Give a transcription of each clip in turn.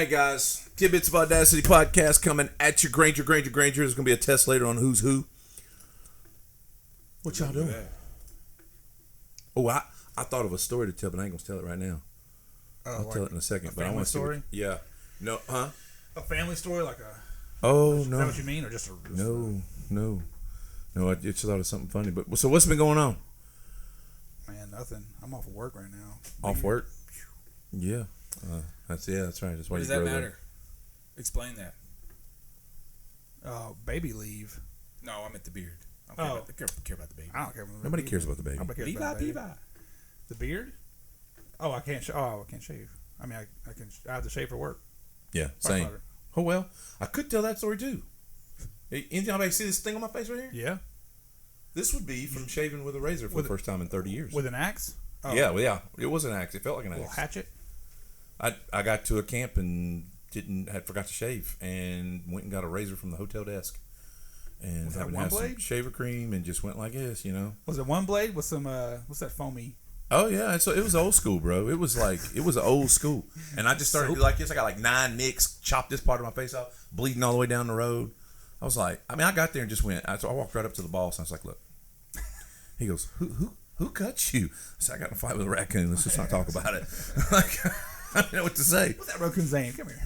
right, guys. Tidbits of Audacity podcast coming at you. Granger. There's going to be a test later on who's who. What y'all doing? Oh, I thought of a story to tell, but I ain't going to tell it right now. I'll tell it in a second. But I want to story? Yeah. No, huh? A family story, like a... Oh, is no. that what you mean, or just a... No, I just thought of something funny. But so what's been going on? Man, nothing. I'm off of work right now. Off work? Yeah. That's right. That's why What does that matter? Explain that. Baby leave. No, I meant the beard. I don't care about the baby. I don't care. Nobody cares about the baby. Nobody cares about the baby. The beard? Oh, I can't. I can't shave. I mean, I can. I have to shave for work. Yeah, same. Oh well, I could tell that story too. Anybody see this thing on my face right here? Yeah. This would be from shaving with a razor for the first time in 30 years. With an axe? Oh. Yeah. It was an axe. It felt like an axe. A little hatchet? I got to a camp and forgot to shave and went and got a razor from the hotel desk. And was that one one blade? some shaver cream and just went like this, you know. Was it one blade with some what's that foamy? Oh yeah, so it was old school, bro. It was old school. And I just started to do like this. I got like 9 nicks, chopped this part of my face off, bleeding all the way down the road. I was like, I got there and just went. So I walked right up to the boss and I was like, look. He goes, who cut you? I said, I got in a fight with a raccoon. Let's just not talk about it. Like, I don't know what to say. What's that raccoon's name? Come here.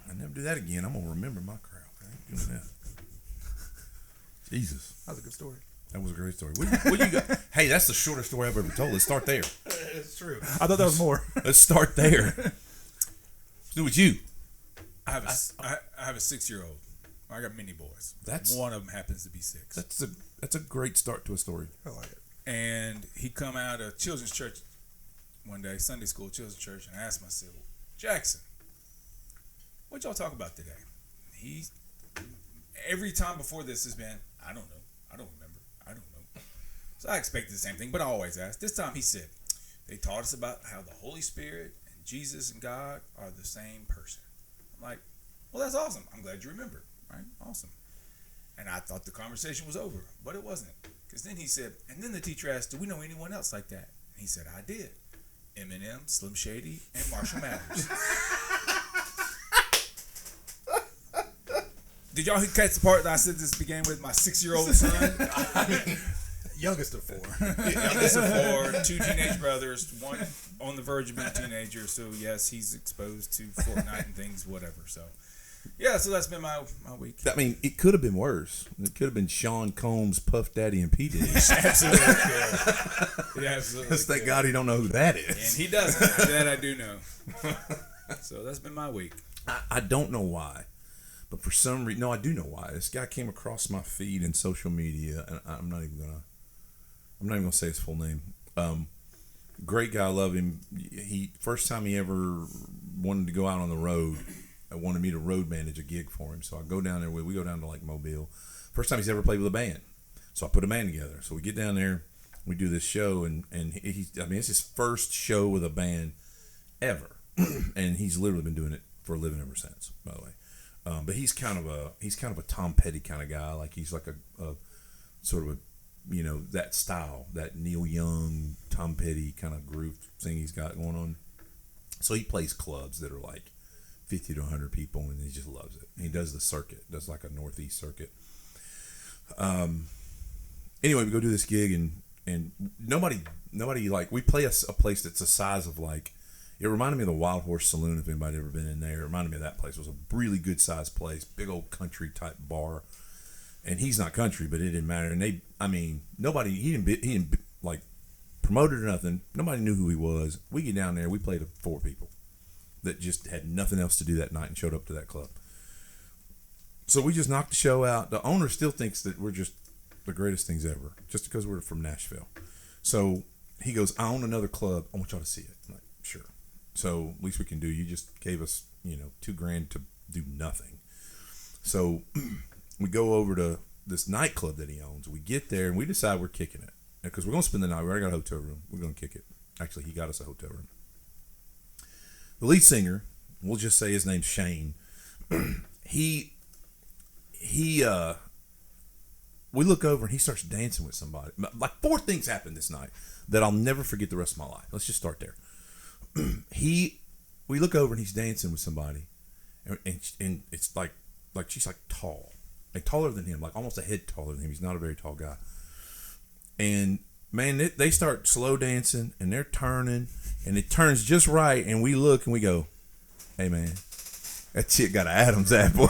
I never do that again. I'm gonna remember my crowd. I ain't doing that. Jesus, that was a good story. That was a great story. What you got? Hey, that's the shortest story I've ever told. Let's start there. It's true. I thought there was more. Let's start there. Let's do with you. I have a 6-year-old. I got many boys. One of them happens to be 6. That's a great start to a story. I like it. And he come out of children's church one day, Sunday school, children's church, and I asked him, I said, Jackson, what y'all talk about today? Every time before this has been, I don't know. I don't remember. I don't know. So I expected the same thing, but I always ask. This time he said, they taught us about how the Holy Spirit and Jesus and God are the same person. I'm like, well, that's awesome. I'm glad you remembered. Right? Awesome. And I thought the conversation was over, but it wasn't. Because then he said, and then the teacher asked, do we know anyone else like that? And he said, I did. Eminem, Slim Shady, and Marshall Mathers. Did y'all catch the part that I said this began with my 6-year-old son? Youngest of 4. Youngest of 4, 2 teenage brothers, one on the verge of being a teenager. So, yes, he's exposed to Fortnite and things, whatever. So, yeah, so that's been my week. I mean, it could have been worse. It could have been Sean Combs, Puff Daddy, and P. Diddy. Absolutely could. Yeah, absolutely. Thank God he don't know who that is. And he doesn't. That I do know. So that's been my week. I don't know why, but for some reason, no, I do know why. This guy came across my feed in social media, and I'm not even gonna say his full name. Great guy, love him. He first time he ever wanted to go out on the road. I wanted me to road manage a gig for him. So I go down there. We go down to like Mobile. First time he's ever played with a band. So I put a band together. So we get down there. We do this show. And it's his first show with a band ever. And he's literally been doing it for a living ever since, by the way. But he's kind of a Tom Petty kind of guy. Like he's like a sort of a, that style, that Neil Young, Tom Petty kind of groove thing he's got going on. So he plays clubs that are like 50 to 100 people, and he just loves it. And he does the circuit, does like a Northeast circuit. Anyway, we go do this gig, and nobody like, we play a place that's the size of like, it reminded me of the Wild Horse Saloon, if anybody ever been in there. It reminded me of that place. It was a really good sized place, big old country type bar. And he's not country, but it didn't matter. And nobody, he didn't like promoted or nothing. Nobody knew who he was. We get down there, we played to 4 people that just had nothing else to do that night and showed up to that club. So we just knocked the show out. The owner still thinks that we're just the greatest things ever, just because we're from Nashville. So he goes, I own another club. I want y'all to see it. I'm like, sure. So least we can do. You just gave us, $2,000 to do nothing. So we go over to this nightclub that he owns. We get there and we decide we're kicking it because we're going to spend the night. We already got a hotel room. We're going to kick it. Actually, he got us a hotel room. The lead singer, we'll just say his name's Shane. We look over and he starts dancing with somebody. Like 4 things happened this night that I'll never forget the rest of my life. Let's just start there. He we look over and he's dancing with somebody, and it's like she's like tall, like taller than him, like almost a head taller than him. He's not a very tall guy. And man, they start slow dancing and they're turning, and it turns just right, and we look and we go, "Hey man, that chick got an Adam's apple."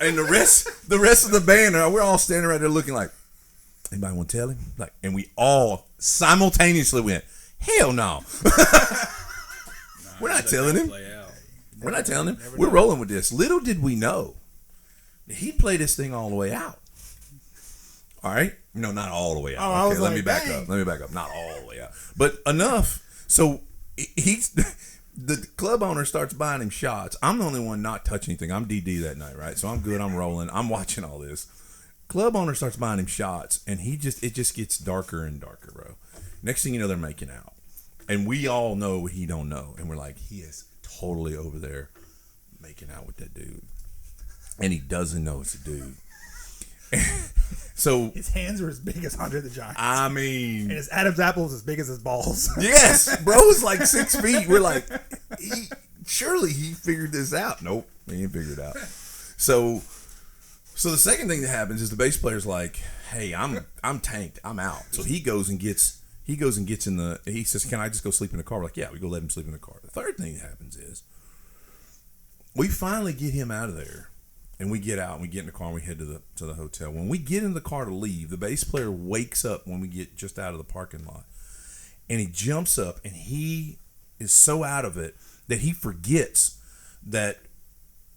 and the rest of the band, we're all standing right there looking like, anybody want to tell him? Like, and we all simultaneously went, "Hell no." We're not telling him. We're not telling him. We're rolling with this. Little did we know, he'd play this thing all the way out. All right? No, not all the way out. Oh, okay, let me back dang. up. Let me back up. Not all the way out. But enough. So he's the club owner starts buying him shots. I'm the only one not touching anything. I'm DD that night, right? So I'm good. I'm rolling. I'm watching all this. Club owner starts buying him shots, and it just gets darker and darker, bro. Next thing you know, they're making out. And we all know what he don't know. And we're like, he is totally over there making out with that dude. And he doesn't know it's a dude. So his hands are as big as Andre the Giant. I mean, and his Adam's apple is as big as his balls. Yes, bro's like 6 feet. We're like, surely he figured this out. Nope, he didn't figure it out. So the second thing that happens is the bass player's like, "Hey, I'm tanked. I'm out." So he goes and gets in the. He says, "Can I just go sleep in the car?" We're like, "Yeah, we go let him sleep in the car." The third thing that happens is we finally get him out of there. And we get out and we get in the car and we head to the hotel. When we get in the car to leave, the bass player wakes up when we get just out of the parking lot. And he jumps up and he is so out of it that he forgets that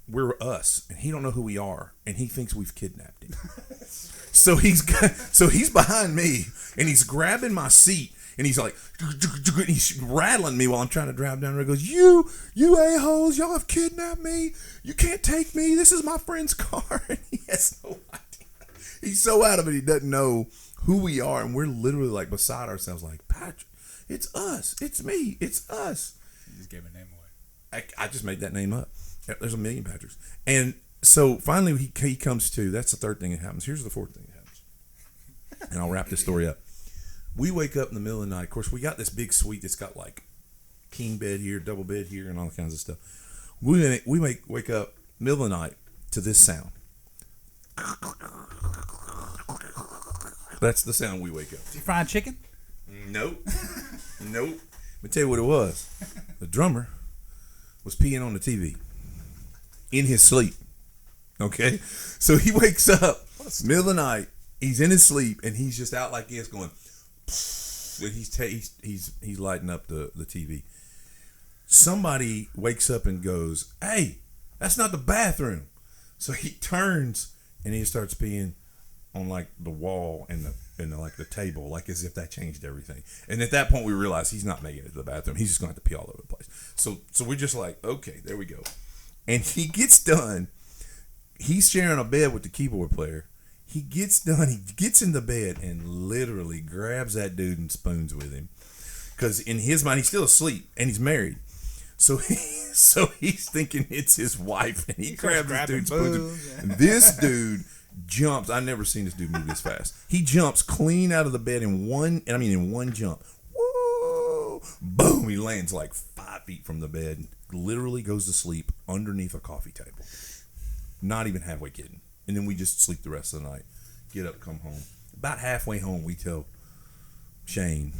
we're us and he don't know who we are and he thinks we've kidnapped him. So he's behind me and he's grabbing my seat. And he's like, he's rattling me while I'm trying to drive down the road. He goes, you a-holes, y'all have kidnapped me. You can't take me. This is my friend's car. And he has no idea. He's so out of it, he doesn't know who we are. And we're literally like beside ourselves like, "Patrick, it's us. It's me. It's us." You just gave a name away. I just made that name up. There's a million Patricks. And so finally he comes to. That's the third thing that happens. Here's the fourth thing that happens. And I'll wrap this story up. We wake up in the middle of the night. Of course, we got this big suite that's got like king bed here, double bed here, and all kinds of stuff. We wake up middle of the night to this sound. That's the sound we wake up. Is he frying chicken? Nope. Nope. Let me tell you what it was. The drummer was peeing on the TV in his sleep. Okay? So he wakes up middle of the night. He's in his sleep, and he's just out like this going... And he's lighting up the TV. Somebody wakes up and goes, "Hey, that's not the bathroom." So he turns and he starts peeing on like the wall and the table, like as if that changed everything. And at that point we realize he's not making it to the bathroom. He's just going to have to pee all over the place. So we're just like, okay, there we go. And he gets done. He's sharing a bed with the keyboard player. He gets done. He gets in the bed and literally grabs that dude and spoons with him, because in his mind he's still asleep and he's married. So he's thinking it's his wife, and he grabs this dude, spoons him. And this dude jumps. I've never seen this dude move this fast. He jumps clean out of the bed in one jump. Woo! Boom! He lands like 5 feet from the bed and literally goes to sleep underneath a coffee table. Not even halfway kidding. And then we just sleep the rest of the night. Get up, come home. About halfway home, we tell Shane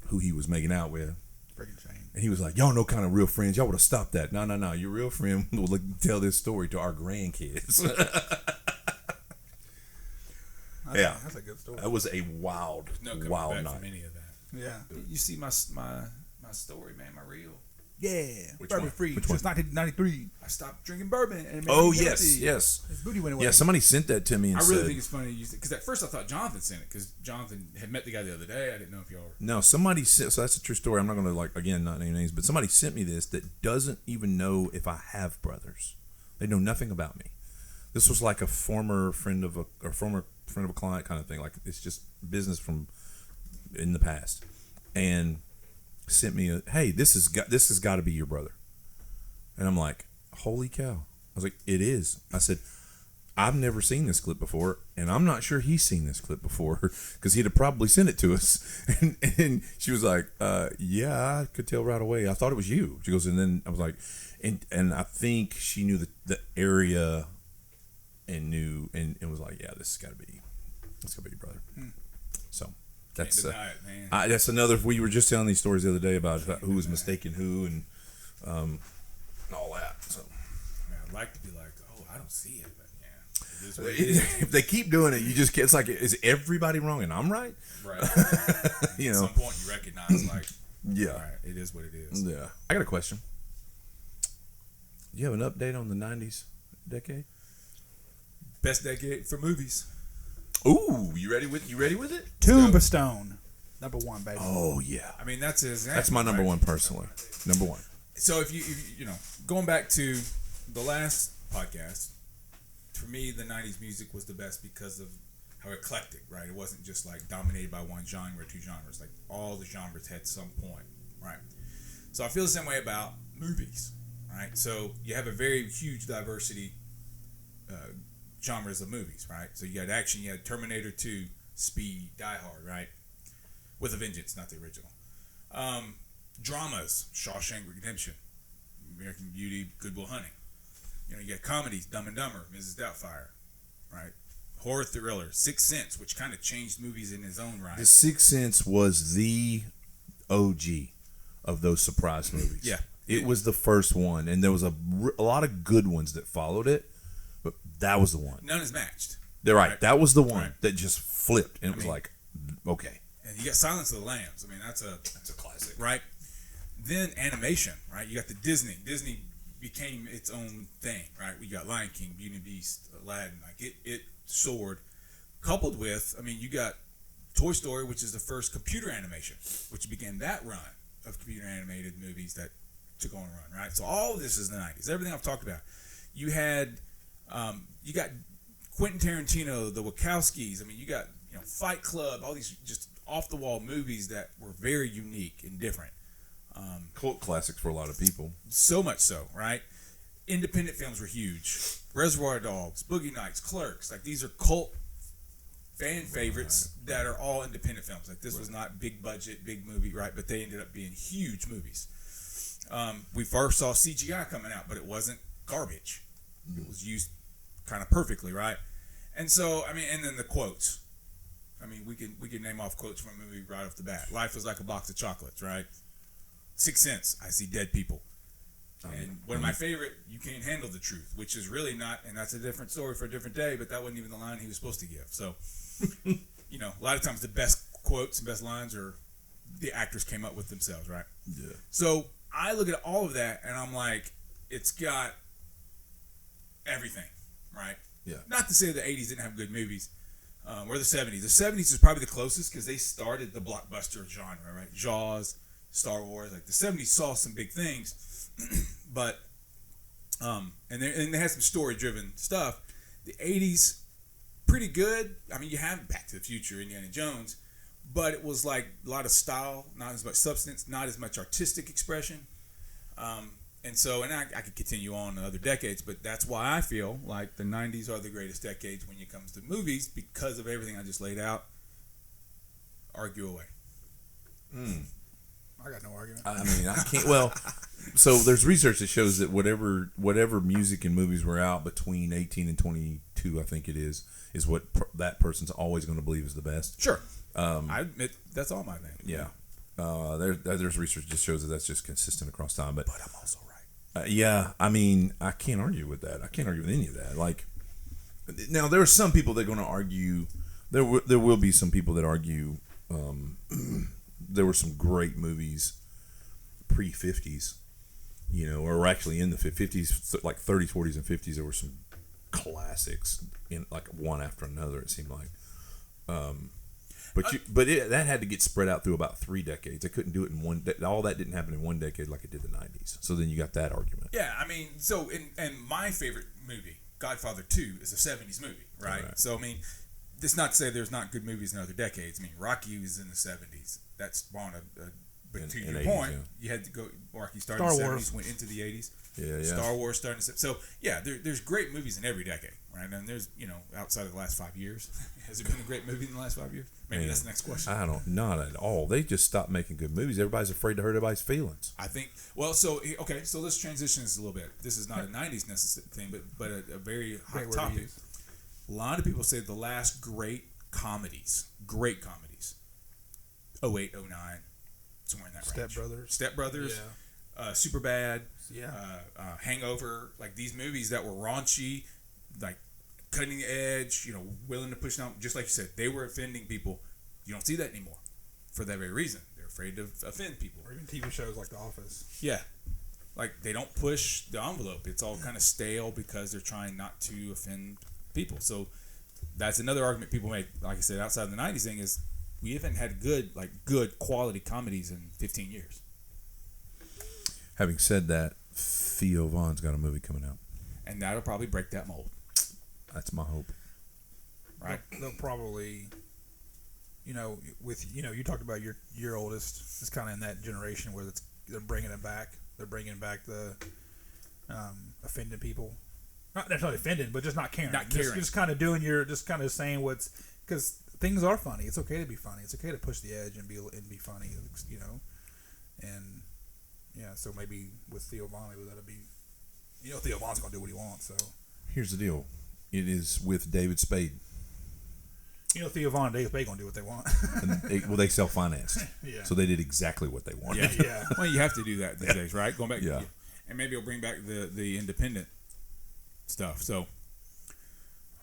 who he was making out with. Freaking Shane. And he was like, "Y'all no kind of real friends. Y'all would have stopped that." No. Your real friend will tell this story to our grandkids. Yeah. That's a good story. That was a wild back night. from any of that. Yeah. You see my story, man, my reel. Yeah. Which Bourbon one? free Which since 1993. I stopped drinking bourbon. And it made Oh, me guilty. yes. His booty went away. Yeah, somebody sent that to me and I said... really think it's funny because at first I thought Jonathan sent it because Jonathan had met the guy the other day. I didn't know if y'all were... No, somebody sent... So that's a true story. I'm not going to, again, not name names, but somebody sent me this that doesn't even know if I have brothers. They know nothing about me. This was like a former friend of a client kind of thing. Like, it's just business from in the past. And sent me hey, this has got to be your brother. And I'm like, holy cow. I was like, it is. I said, I've never seen this clip before, and I'm not sure he's seen this clip before because he'd have probably sent it to us. And she was like, yeah, I could tell right away. I thought it was you. She goes, and then I was like, and I think she knew the area and knew, and was like, yeah, this has got to be your brother. So that's Can't deny it, man. that's another. We were just telling these stories the other day about who was mistaken who and all that. So Man, I'd like to be like, oh, I don't see it, but yeah, it is what it is. if they keep doing it, you just get. It's like, is everybody wrong and I'm right? Right. You At know. some point, you recognize like, Yeah. all right, it is what it is. Yeah. I got a question. Do you have an update on the '90s decade? Best decade for movies. Ooh, you ready with it? Tombstone, #1, baby. Oh yeah. I mean, that's his. That's my number one personally. Number one. So if you know, going back to the last podcast, for me, the '90s music was the best because of how eclectic, right? It wasn't just like dominated by one genre or two genres. Like all the genres had some point, right? So I feel the same way about movies, right? So you have a very huge diversity genres of movies, right? So you had action, you had Terminator 2, Speed, Die Hard, right? With a Vengeance, not the original. Dramas, Shawshank Redemption, American Beauty, Good Will Hunting. You know, you got comedies, Dumb and Dumber, Mrs. Doubtfire, right? Horror thriller, Sixth Sense, which kind of changed movies in his own right. The Sixth Sense was the OG of those surprise movies. Yeah. It was the first one, and there was a lot of good ones that followed it, but that was the one. None is matched. They're right. That was the one Right. that just flipped, and it was like, okay. And you got Silence of the Lambs. I mean, that's a classic. right? Then animation, right? You got the Disney. Disney became its own thing, right? We got Lion King, Beauty and the Beast, Aladdin. Like it soared. Coupled with, I mean, you got Toy Story, which is the first computer animation, which began that run of computer animated movies that took on a run, right? So all of this is the 90s. Everything I've talked about. You had, you got Quentin Tarantino, the Wachowskis. I mean, you got Fight Club, all these just off the wall movies that were very unique and different. Cult classics for a lot of people. So much so, right? Independent films were huge. Reservoir Dogs, Boogie Nights, Clerks. Like these are cult fan favorites that are all independent films. Like this was not big budget, big movie, right? But they ended up being huge movies. We first saw CGI coming out, but it wasn't garbage. It was used kind of perfectly, right? And so, I mean, and then the quotes. I mean, we can name off quotes from a movie right off the bat. Life is like a box of chocolates, right? Sixth Sense, I see dead people. And one of my favorite, you can't handle the truth, which is really not, and that's a different story for a different day, but that wasn't even the line he was supposed to give. So, a lot of times the best quotes and best lines are the actors came up with themselves, right? Yeah. So I look at all of that and I'm like, it's got everything, right? Yeah. Not to say the 80s didn't have good movies, or the 70s. The 70s is probably the closest because they started the blockbuster genre, right? Jaws, Star Wars. Like the 70s saw some big things, but and they had some story-driven stuff. The 80s, pretty good. I mean, you have Back to the Future, Indiana Jones, but it was like a lot of style, not as much substance, not as much artistic expression. And so, and I could continue on in other decades, but that's why I feel like the 90s are the greatest decades when it comes to movies because of everything I just laid out. Argue away. I got no argument. I mean, I can't. Well, so there's research that shows that whatever music and movies were out between 18 and 22, I think it is what that person's always going to believe is the best. Sure. I admit that's all my thing. Yeah. There's research that just shows that that's just consistent across time. But I'm also right. yeah, I mean, I can't argue with that. I can't argue with any of that. Like, now there are some people that are going to argue. There will be some people that argue. There were some great movies pre-50s, or actually in the 50s, like 30s, 40s, and 50s. There were some classics in like one after another. It seemed like, that had to get spread out through about 3 decades. They couldn't do it in one. All that didn't happen in one decade like it did the 90s. So then you got that argument. Yeah, I mean, so and my favorite movie, Godfather 2, is a 70s movie, right? So I mean, it's not to say there's not good movies in other decades. I mean, Rocky was in the 70s. That spawned a But to in your 80s, point, yeah. you had to go. Mark, you started Star in the Wars. 70s, went into the 80s. Yeah. Star Wars starting to. So yeah, there's great movies in every decade, right? And there's outside of the last 5 years, has there been a great movie in the last 5 years? Maybe Man, that's the next question. Not at all. They just stopped making good movies. Everybody's afraid to hurt everybody's feelings. I think. Well, so let's transition this a little bit. This is not a '90s necessary thing, but a very hot Great word to topic. use. A lot of people say the last great comedies, 08, 09, somewhere in that Step range. Brothers. Step Brothers. Yeah. Superbad. Yeah. Hangover. Like these movies that were raunchy, like cutting the edge. Willing to push down. Just like you said, they were offending people. You don't see that anymore, for that very reason. They're afraid to offend people. Or even TV shows like The Office. Yeah. Like they don't push the envelope. It's all kind of stale because they're trying not to offend people. So that's another argument people make. Like I said, outside of the '90s thing is we haven't had good quality comedies in 15 years. Having said that, Theo Vaughn's got a movie coming out. And that'll probably break that mold. That's my hope. Right. They'll probably, you talked about your oldest is kind of in that generation where they're bringing it back. They're bringing back the offending people. Not necessarily offending, but just not caring. Not caring. Just kind of just kind of saying because things are funny. It's okay to be funny. It's okay to push the edge and be funny, and yeah. So maybe with Theo Vaughn, that'll be, Theo Vaughn's gonna do what he wants. So Here's the deal. It is with David Spade. Theo Vaughn and David Spade gonna do what they want. And they self-financed. Yeah. So they did exactly what they wanted. Yeah. Well, you have to do that these days, right? Going back. Yeah. And maybe it'll bring back the independent stuff. So,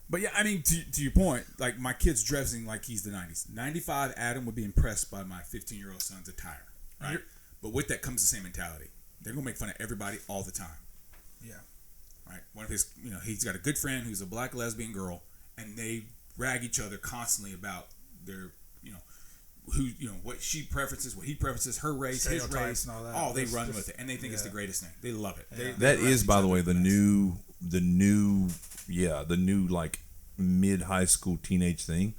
but yeah, I mean, to your point, like my kid's dressing like he's the '90s. '95, Adam would be impressed by my 15-year-old son's attire, right? But with that comes the same mentality. They're gonna make fun of everybody all the time. Yeah. Right. One of his, he's got a good friend who's a black lesbian girl, and they rag each other constantly about their, what she preferences, what he preferences, her race, his race, and all that. Oh, they run with it, and they think it's the greatest thing. They love it. Yeah. They That is, by the way, the new like mid-high school teenage thing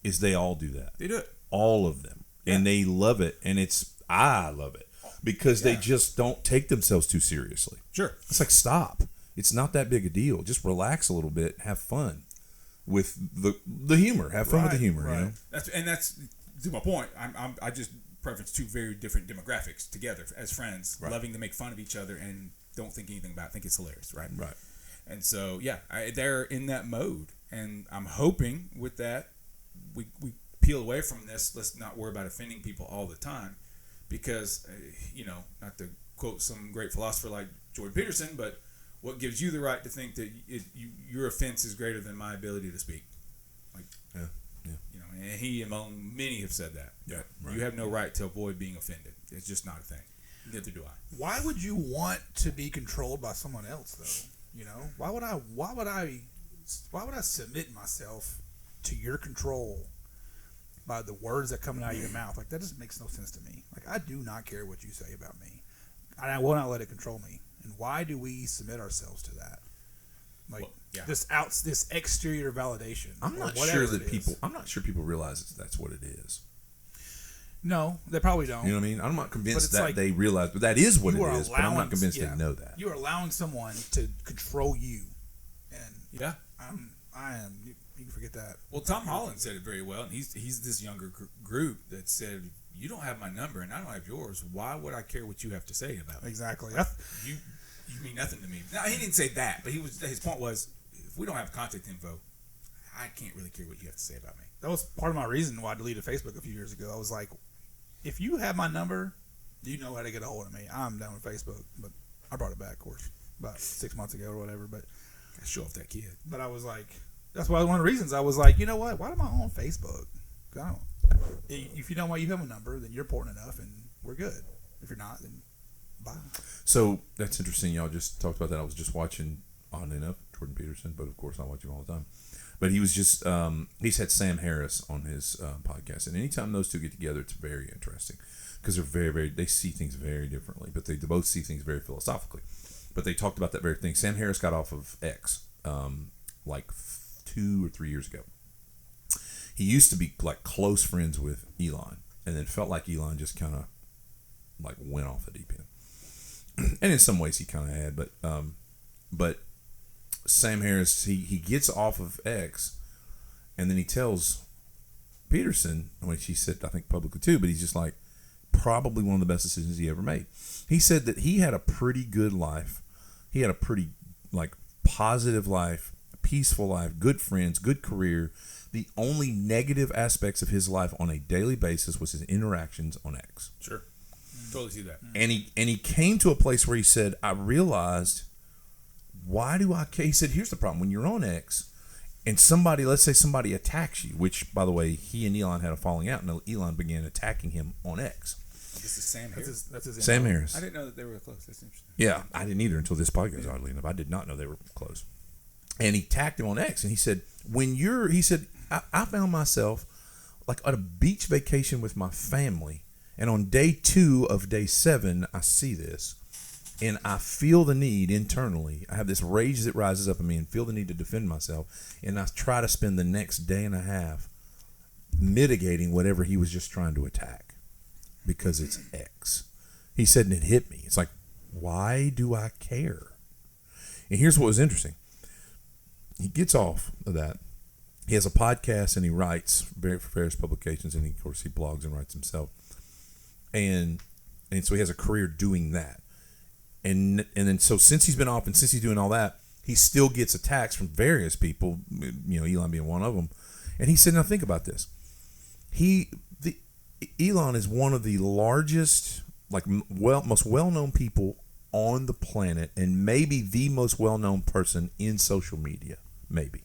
is they all do that. They do it. All of them. Yeah. And they love it. And I love it because they just don't take themselves too seriously. Sure. It's like, stop. It's not that big a deal. Just relax a little bit. Have fun with the humor. Have fun with the humor. Right. That's to my point. I just preference two very different demographics together as friends, loving to make fun of each other and don't think anything about it. Think it's hilarious, right? Right. And so they're in that mode, and I'm hoping with that we peel away from this. Let's not worry about offending people all the time, because not to quote some great philosopher like Jordan Peterson, but what gives you the right to think that your offense is greater than my ability to speak? Like, Yeah. And he among many have said that. Yeah, That right. You have no right to avoid being offended. It's just not a thing. Neither do I. Why would you want to be controlled by someone else, though? Why would I submit myself to your control by the words that come out of your mouth? Like, that just makes no sense to me. Like, I do not care what you say about me, and I will not let it control me. And why do we submit ourselves to that? Like, this exterior validation. I'm not or sure whatever that it is. I'm not sure people realize that's what it is. No, they probably don't. You know what I mean? I'm not convinced that like, they realize, but that is what it you are is. But I'm not convinced yeah, they know that. You are allowing someone to control you, and Yeah. I am. You can forget that. Well, Tom Holland said it very well, and he's this younger group that said, "You don't have my number, and I don't have yours. Why would I care what you have to say about me? Exactly. You mean nothing to me." Now, he didn't say that, but his point was, if we don't have contact info, I can't really care what you have to say about me. That was part of my reason why I deleted Facebook a few years ago. I was like, if you have my number, you know how to get a hold of me. I'm down with Facebook, but I brought it back, of course, about 6 months ago or whatever. But Gotta show off that kid. But I was like, that's why one of the reasons I was like, you know what? Why am I on Facebook? If you know why you have a number, then you're important enough, and we're good. If you're not, then bye. So that's interesting. Y'all just talked about that. I was just watching, oddly enough, Jordan Peterson, but of course I watch him all the time. But he was just, he's had Sam Harris on his podcast. And anytime those two get together, it's very interesting because they're very, very, they see things very differently, but they both see things very philosophically. But they talked about that very thing. Sam Harris got off of X like 2 or 3 years ago. He used to be like close friends with Elon and then felt like Elon just kind of like went off the deep end. And in some ways he kind of had, but Sam Harris, he gets off of X, and then he tells Peterson, which he said I think publicly too, but he's just like, probably one of the best decisions he ever made. He said that he had a pretty good life. He had a pretty like positive life, peaceful life, good friends, good career. The only negative aspects of his life on a daily basis was his interactions on X. Sure. Totally see that. And he came to a place where he said, I realized, why do I care? He said, here's the problem. When you're on X and somebody, let's say somebody attacks you, which, by the way, he and Elon had a falling out, and Elon began attacking him on X. This is Sam Harris. That's his Sam Harris. I didn't know that they were close. That's interesting. Yeah, I didn't either until this podcast, oddly enough. I did not know they were close. And he attacked him on X, and he said, I found myself like on a beach vacation with my family, and on day 2 of day 7, I see this, and I feel the need internally. I have this rage that rises up in me and feel the need to defend myself, and I try to spend the next day and a half mitigating whatever he was just trying to attack because it's X. He said, and it hit me. It's like, why do I care? And here's what was interesting. He gets off of that. He has a podcast and he writes for various publications, and of course he blogs and writes himself. And so he has a career doing that. And then so since he's been off and since he's doing all that, he still gets attacks from various people, Elon being one of them. And he said, now think about this. Elon is one of the largest, most well-known people on the planet, and maybe the most well-known person in social media, maybe.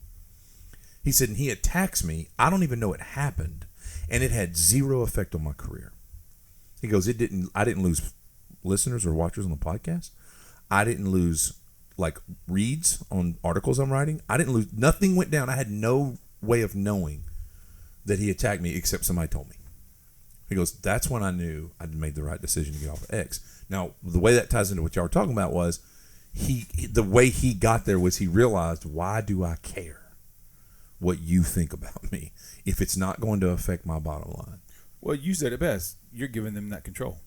He said, and he attacks me. I don't even know it happened, and it had zero effect on my career. He goes, I didn't lose listeners or watchers on the podcast. I didn't lose reads on articles I'm writing. I didn't lose, nothing went down. I had no way of knowing that he attacked me except somebody told me. He goes, that's when I knew I'd made the right decision to get off of X. Now, the way that ties into what y'all were talking about was the way he got there was he realized, why do I care what you think about me if it's not going to affect my bottom line? Well, you said it best. You're giving them that control.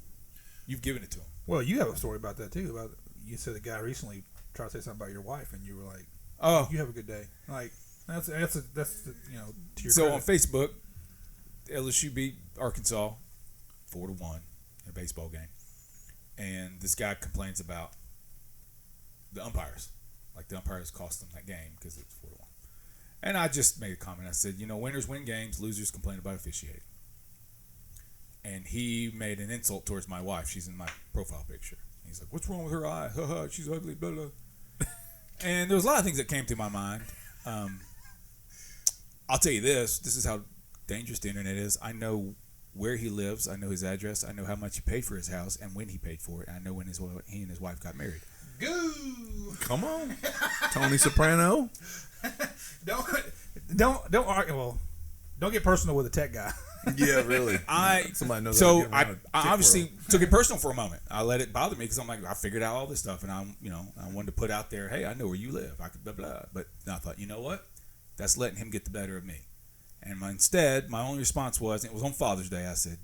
You've given it to them. Well, you have a story about that too. About you said the guy recently tried to say something about your wife, and you were like, "Oh, you have a good day." Like that's to your so credit. on Facebook, LSU beat Arkansas 4-1 in a baseball game, and this guy complains about the umpires. Like the umpires cost them that game because it was 4-1. And I just made a comment. I said, winners win games, losers complain about officiating. And he made an insult towards my wife. She's in my profile picture. He's like, what's wrong with her eye? She's ugly, blah, blah. And there was a lot of things that came to my mind. I'll tell you this. This is how dangerous the internet is. I know where he lives. I know his address. I know how much he paid for his house and when he paid for it. I know when he and his wife got married. Goo! Come on. Tony Soprano. Don't argue. Well, don't get personal with a tech guy. Yeah, really. Somebody knows. So I obviously took it personal for a moment. I let it bother me because I'm like, I figured out all this stuff, and I wanted to put out there, hey, I know where you live. I could blah blah. But I thought, you know what? That's letting him get the better of me. And instead, my only response was, and it was on Father's Day. I said,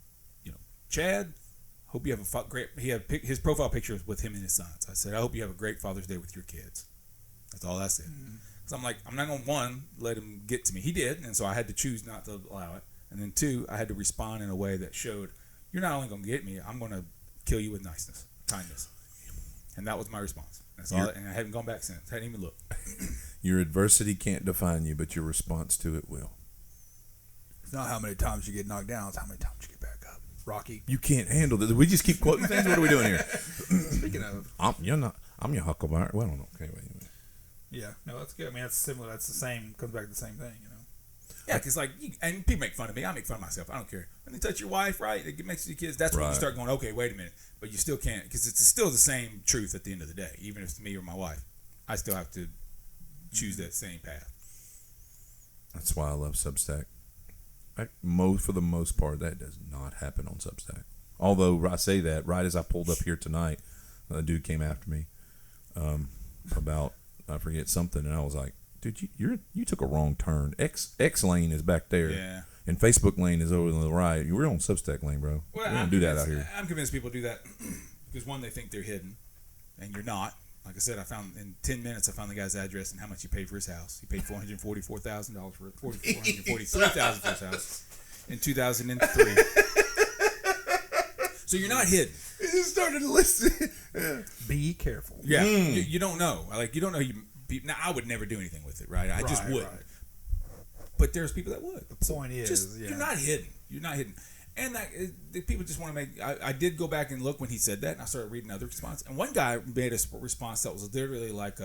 Chad, hope you have a great. He had his profile picture with him and his sons. I said, I hope you have a great Father's Day with your kids. That's all I said. Because I'm like, I'm not gonna let him get to me. He did, and so I had to choose not to allow it. And then 2, I had to respond in a way that showed, you're not only going to get me, I'm going to kill you with kindness. And that was my response. That's all. And I haven't gone back since. I hadn't even looked. Your adversity can't define you, but your response to it will. It's not how many times you get knocked down, it's how many times you get back up. Rocky. You can't handle this. We just keep quoting things. What are we doing here? Speaking of. I'm your huckleberry. Well, I don't know. Okay, wait. Yeah. No, that's good. I mean, that's similar. That's the same. Comes back to the same thing, Yeah, because and people make fun of me. I make fun of myself. I don't care. When they touch your wife, right? It makes your kids. That's when you start going, okay, wait a minute. But you still can't, because it's still the same truth at the end of the day. Even if it's me or my wife, I still have to choose that same path. That's why I love Substack. For the most part, that does not happen on Substack. Although I say that, right as I pulled up here tonight, a dude came after me about, I forget something, and I was like, dude, you took a wrong turn. X lane is back there. Yeah. And Facebook lane is over on the right. We're on Substack lane, bro. Well, we don't do that out here. I'm convinced people do that because one, they think they're hidden, and you're not. Like I said, I found in 10 minutes, I found the guy's address and how much he paid for his house. He paid $444,000 for it, $443,000 for his house in 2003. So you're not hidden. He just started to listen. Be careful. Yeah, you don't know. Like you don't know. Now I would never do anything with it, right? I just wouldn't. Right. But there's people that would. The point is, you're not hidden. You're not hidden. And the people just want to make. I did go back and look when he said that, and I started reading other responses. And one guy made a response that was literally like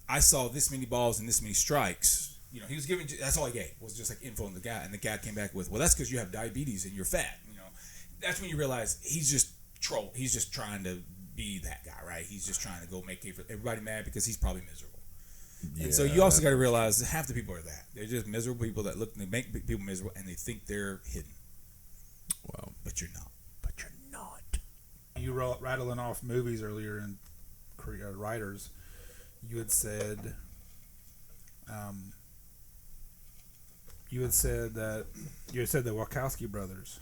I saw this many balls and this many strikes. You know, he was giving. That's all he gave was just like info on the guy, and the guy came back with, "Well, that's because you have diabetes and you're fat." You know, that's when you realize he's just troll. He's just trying to be that guy, right? He's just trying to go make everybody mad because he's probably miserable. Yeah, and so you also got to realize that half the people are that. They're just miserable people that look. They make people miserable, and they think they're hidden. Wow. But you're not. You were rattling off movies earlier and writers. You had said, the Wachowski brothers.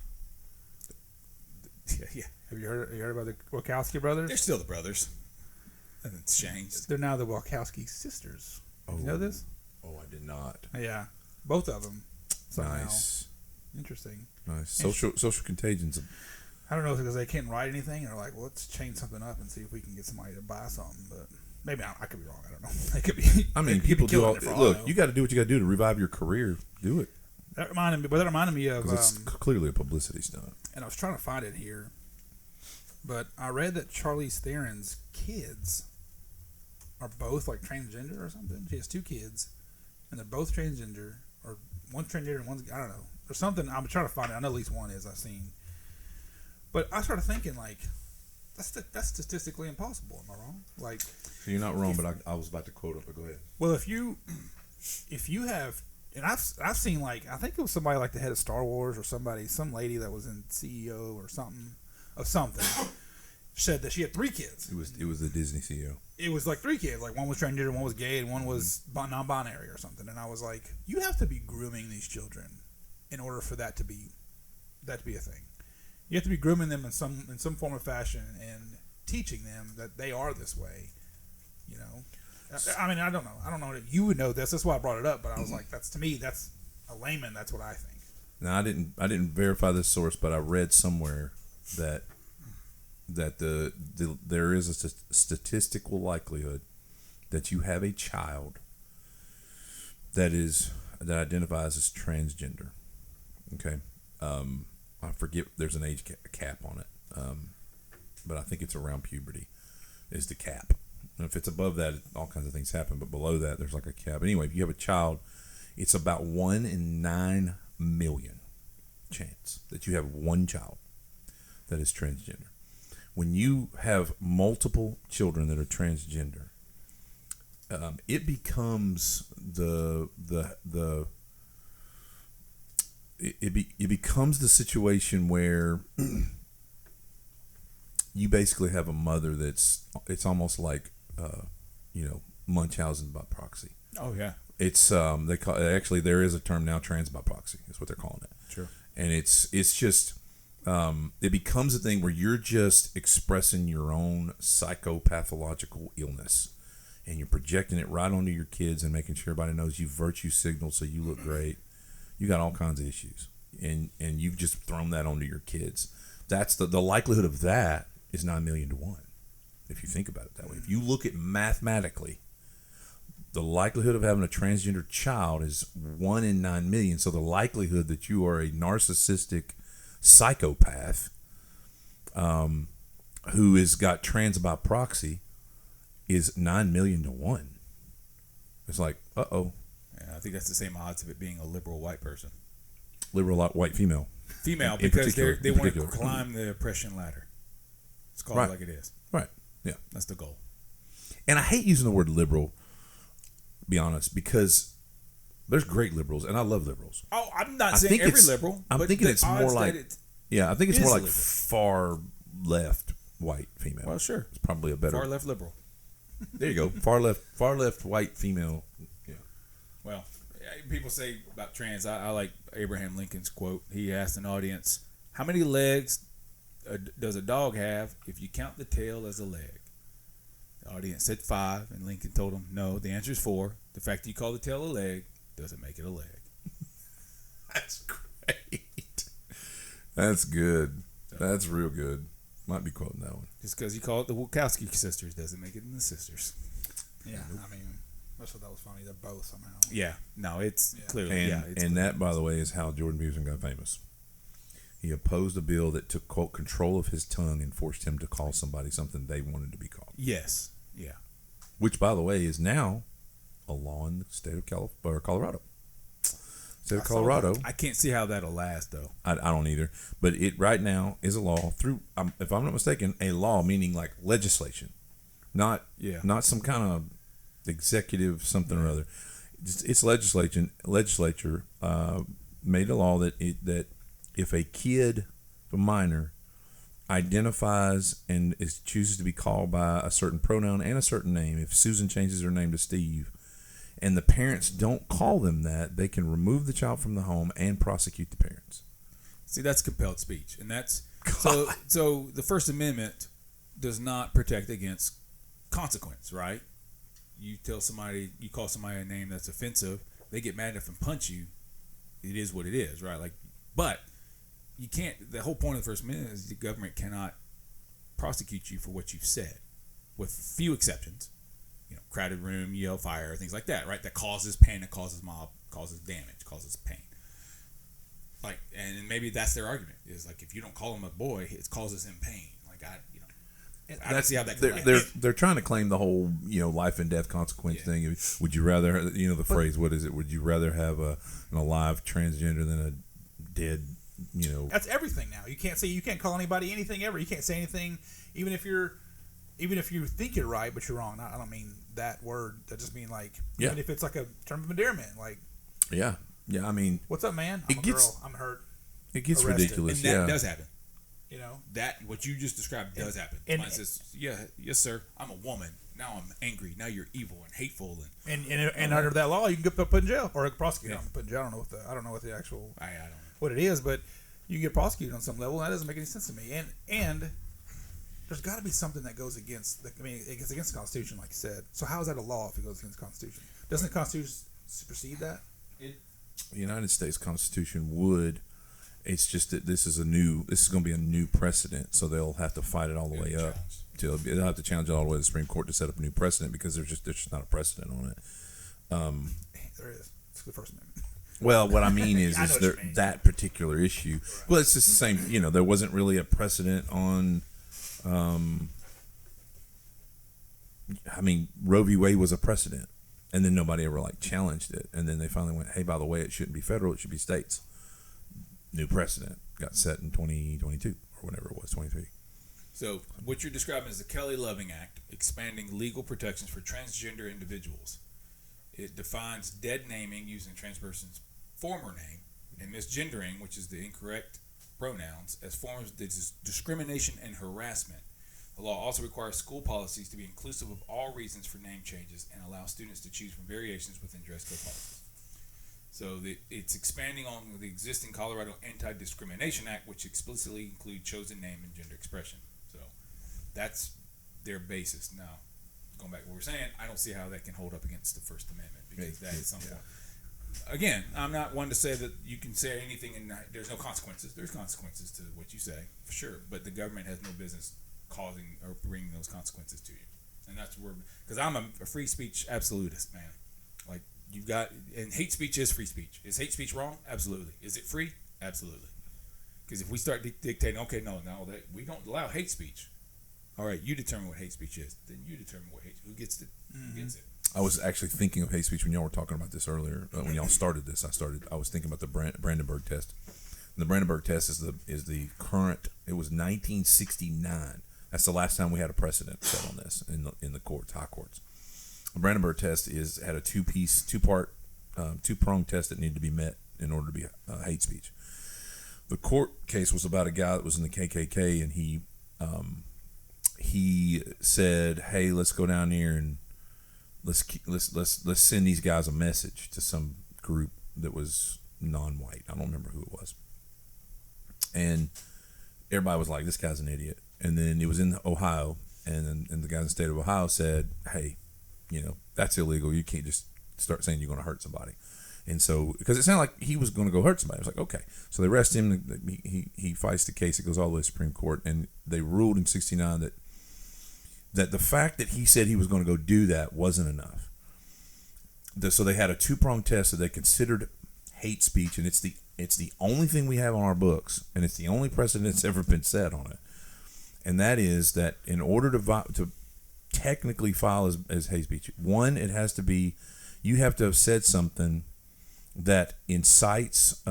Yeah. Have you heard about the Wachowski brothers? They're still the brothers. Nothing's changed. They're now the Wachowski sisters. Oh, you know this? Oh, I did not. Yeah, both of them. Somehow. Nice. Interesting. Nice. Social contagions. I don't know if because they can't write anything, or like, well, let's change something up and see if we can get somebody to buy something. But maybe I could be wrong. I don't know. It could be. I mean, people do all. Look, you got to do what you got to do to revive your career. Do it. That reminded me of. Because it's clearly a publicity stunt. And I was trying to find it here, but I read that Charlize Theron's kids are both like transgender or something. She has 2 kids, and they're both transgender, or one's transgender and one's, I don't know, or something. I'm trying to find it. I know at least one is I've seen. But I started thinking, like, that's statistically impossible. Am I wrong? Like, so you're not wrong, but I was about to quote it, but go ahead. Well, if you have, and I've seen, like, I think it was somebody like the head of Star Wars or some lady that was in CEO or something said that she had 3 kids. It was the Disney CEO. It was like 3 kids. Like, one was transgender, one was gay, and one was non-binary or something. And I was like, you have to be grooming these children in order for that to be a thing. You have to be grooming them in some form or fashion and teaching them that they are this way. You know, I mean, I don't know. I don't know that you would know this. That's why I brought it up. But I was like, that's a layman. That's what I think. Now, I didn't verify this source, but I read somewhere that there is a statistical likelihood that you have a child that identifies as transgender. Okay. I forget, there's an age cap on it, but I think it's around puberty is the cap. And if it's above that, all kinds of things happen, but below that, there's like a cap. Anyway, if you have a child, it's about 1 in 9 million chance that you have one child that is transgender. When you have multiple children that are transgender, it becomes it becomes the situation where you basically have a mother it's almost like Munchausen by proxy. Oh yeah, it's they call actually there is a term now, trans by proxy is what they're calling it. Sure. And it's just it becomes a thing where you're just expressing your own psychopathological illness, and you're projecting it right onto your kids and making sure everybody knows you virtue signal so you look great. You got all kinds of issues, and you've just thrown that onto your kids. That's the likelihood of that is 9 million to 1, if you think about it that way. If you look at mathematically, the likelihood of having a transgender child is 1 in 9 million. So the likelihood that you are a narcissistic psychopath who has got trans by proxy is 9 million to 1. It's like, uh-oh. Yeah, I think that's the same odds of it being a liberal white person. Liberal white female. Female, because they want to climb the oppression ladder. It's called right. Like it is. Right. Yeah. That's the goal. And I hate using the word liberal, to be honest, because there's great liberals, and I love liberals. Oh, I'm not saying every liberal. I'm thinking it's more like, I think it's more like liberal. Far left white female. Well, sure. It's probably a better. Far left liberal. There you go. Far left white female. Yeah. Well, people say about trans, I like Abraham Lincoln's quote. He asked an audience, "How many legs does a dog have if you count the tail as a leg?" The audience said 5, and Lincoln told them, "No, the answer is 4. The fact that you call the tail a leg doesn't make it a leg." That's great. That's good. That's real good. Might be quoting that one. Just because you call it the Wachowski sisters doesn't make it in the sisters. Yeah, I mean, I thought that was funny. They're both somehow. Yeah, no, it's clearly. And, It's that, by the way, is how Jordan Peterson got famous. He opposed a bill that took, quote, control of his tongue and forced him to call somebody something they wanted to be called. Yes. Yeah. Which, by the way, is now a law in the state of Colorado. State of Colorado. I can't see how that'll last, though. I don't either. But it right now is a law through, if I'm not mistaken, a law meaning like legislation. Not some kind of executive something or other. It's legislature made a law that if a kid, a minor, identifies and chooses to be called by a certain pronoun and a certain name, if Susan changes her name to Steve, and the parents don't call them that, they can remove the child from the home and prosecute the parents. See, that's compelled speech, and that's so the First Amendment does not protect against consequence, right? You call somebody a name that's offensive, they get mad enough and punch you. It is what it is, right? Like, but you can't. The whole point of the First Amendment is the government cannot prosecute you for what you've said, with few exceptions. Crowded room, yell, fire, things like that, right? That causes pain, that causes mob, causes damage, causes pain. Like, and maybe that's their argument is like, if you don't call him a boy, it causes him pain. Like, I don't see how that. They're trying to claim the whole life and death consequence thing. Would you rather the phrase? What is it? Would you rather have an alive transgender than a dead? That's everything now. You can't call anybody anything ever. You can't say anything, even if you think you're right, but you're wrong. I don't mean that word. That just mean like, even if it's like a term of endearment, like, yeah. I mean, what's up, man? I'm a girl. I'm hurt. It gets arrested. ridiculous. And that does happen. That what you just described does happen. And mine says, yes, sir. I'm a woman. Now I'm angry. Now you're evil and hateful and under that law, you can get put in jail or prosecuted. Put in jail. I don't know what the actual I don't know what it is, but you can get prosecuted on some level. And that doesn't make any sense to me. And there's got to be something that goes against. It goes against the Constitution, like you said. So how is that a law if it goes against the Constitution? Doesn't the Constitution supersede that? The United States Constitution would. It's just that this is going to be a new precedent, so they'll have to fight it all the way up. They'll have to challenge it all the way to the Supreme Court to set up a new precedent because there's just not a precedent on it. There is. It's the First Amendment. Well, what I mean is that particular issue. Right. Well, it's just the same. There wasn't really a precedent on. Roe v. Wade was a precedent, and then nobody ever challenged it, and then they finally went, "Hey, by the way, it shouldn't be federal; it should be states." New precedent got set in 2022 or whatever it was, 23. So what you're describing is the Kelly Loving Act, expanding legal protections for transgender individuals. It defines dead naming using a trans person's former name and misgendering, which is the incorrect pronouns, as forms of discrimination and harassment. The law also requires school policies to be inclusive of all reasons for name changes and allow students to choose from variations within dress code policies. So it's expanding on the existing Colorado Anti-Discrimination Act, which explicitly includes chosen name and gender expression. So that's their basis. Now, going back to what we're saying, I don't see how that can hold up against the First Amendment because that is something. Again, I'm not one to say that you can say anything and there's no consequences. There's consequences to what you say, for sure. But the government has no business causing or bringing those consequences to you. And that's where, because I'm a free speech absolutist, man. Like, you've got, and hate speech is free speech. Is hate speech wrong? Absolutely. Is it free? Absolutely. Because if we start dictating, okay, no, that we don't allow hate speech. All right, you determine what hate speech is. Then you determine who gets it. Who gets it? I was actually thinking of hate speech when y'all were talking about this earlier. When y'all started this, I was thinking about the Brandenburg test. And the Brandenburg test is the current. It was 1969. That's the last time we had a precedent set on this in the courts, high courts. The Brandenburg test had a two-pronged test that needed to be met in order to be hate speech. The court case was about a guy that was in the KKK, and he said, "Hey, let's go down here and let's send these guys a message to some group that was non-white. I don't remember who it was. And everybody was like, this guy's an idiot. And then it was in Ohio, and the guy in the state of Ohio said, hey, that's illegal. You can't just start saying you're going to hurt somebody. And so, because it sounded like he was going to go hurt somebody. I was like, okay. So they arrest him. He fights the case. It goes all the way to Supreme Court. And they ruled in 1969 that the fact that he said he was going to go do that wasn't enough. So they had a two-pronged test that they considered hate speech, and it's the only thing we have on our books, and it's the only precedent that's ever been set on it. And that is that in order to technically file as hate speech, one, it has to be, you have to have said something that incites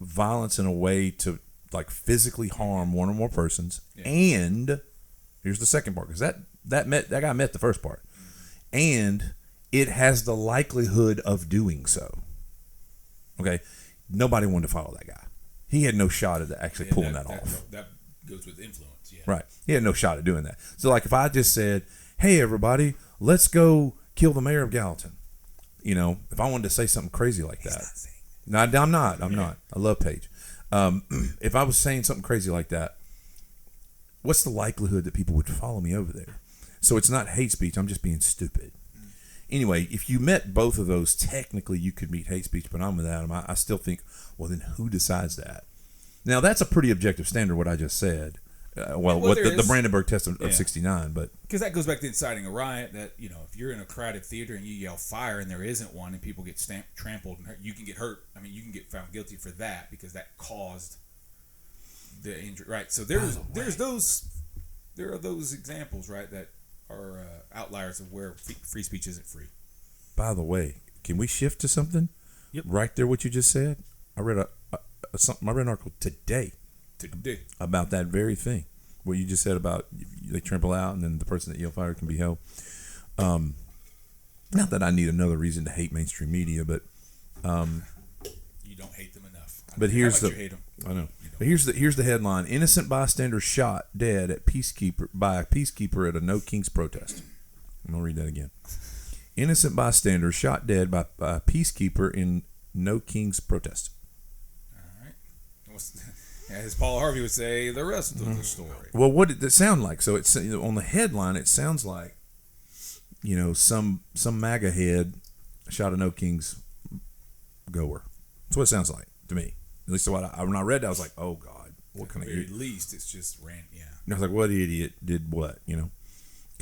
violence in a way to like physically harm one or more persons. Yeah. And here's the second part, because that guy met the first part, and it has the likelihood of doing so. Okay, nobody wanted to follow that guy. He had no shot at actually pulling that off. That goes with influence. Yeah. Right. He had no shot at doing that. So like if I just said, hey everybody, let's go kill the mayor of Gallatin. If I wanted to say something crazy like that. No, I'm not. I love Paige. If I was saying something crazy like that, what's the likelihood that people would follow me over there? So it's not hate speech. I'm just being stupid. Anyway, if you met both of those, technically you could meet hate speech, but I'm with Adam. I still think, well, then who decides that? Now, that's a pretty objective standard, what I just said. What the Brandenburg test of 1969, but because that goes back to inciting a riot. That if you're in a crowded theater and you yell fire and there isn't one, and people get trampled and hurt, you can get hurt. I mean, you can get found guilty for that because that caused the injury, right? So there are those examples, right, that are outliers of where free speech isn't free. By the way, can we shift to something? Yep. Right there, what you just said. I read an article today about that very thing. What you just said about they trample out and then the person that yelled fire can be held. Not that I need another reason to hate mainstream media, but you don't hate them enough. But here's you hate them. I know. But here's the headline: innocent bystander shot dead by a peacekeeper at a No Kings protest. I'm gonna read that again. Innocent bystander shot dead by a peacekeeper in No Kings protest. All right. As Paul Harvey would say, the rest of the story. Well, what did it sound like? So it's on the headline. It sounds like some MAGA head shot a No Kings goer. That's what it sounds like to me. At least when I read that, I was like, oh God, what kind of idiot? At least it's just random. Yeah. And I was like, what idiot did what?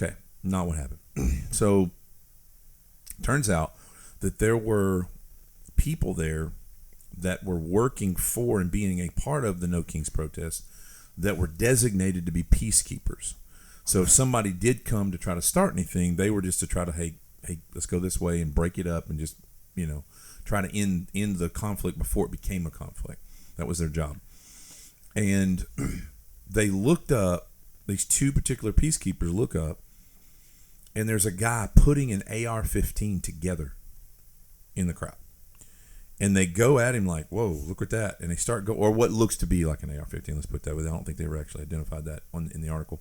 Okay, not what happened. So turns out that there were people there that were working for and being a part of the No Kings protest that were designated to be peacekeepers. So if somebody did come to try to start anything, they were just to try to, hey, let's go this way and break it up and just, try to end the conflict before it became a conflict. That was their job. And they looked up, these two particular peacekeepers look up, and there's a guy putting an AR-15 together in the crowd. And they go at him like, whoa, look at that. And they start or what looks to be like an AR-15, let's put that way. I don't think they ever actually identified that in the article.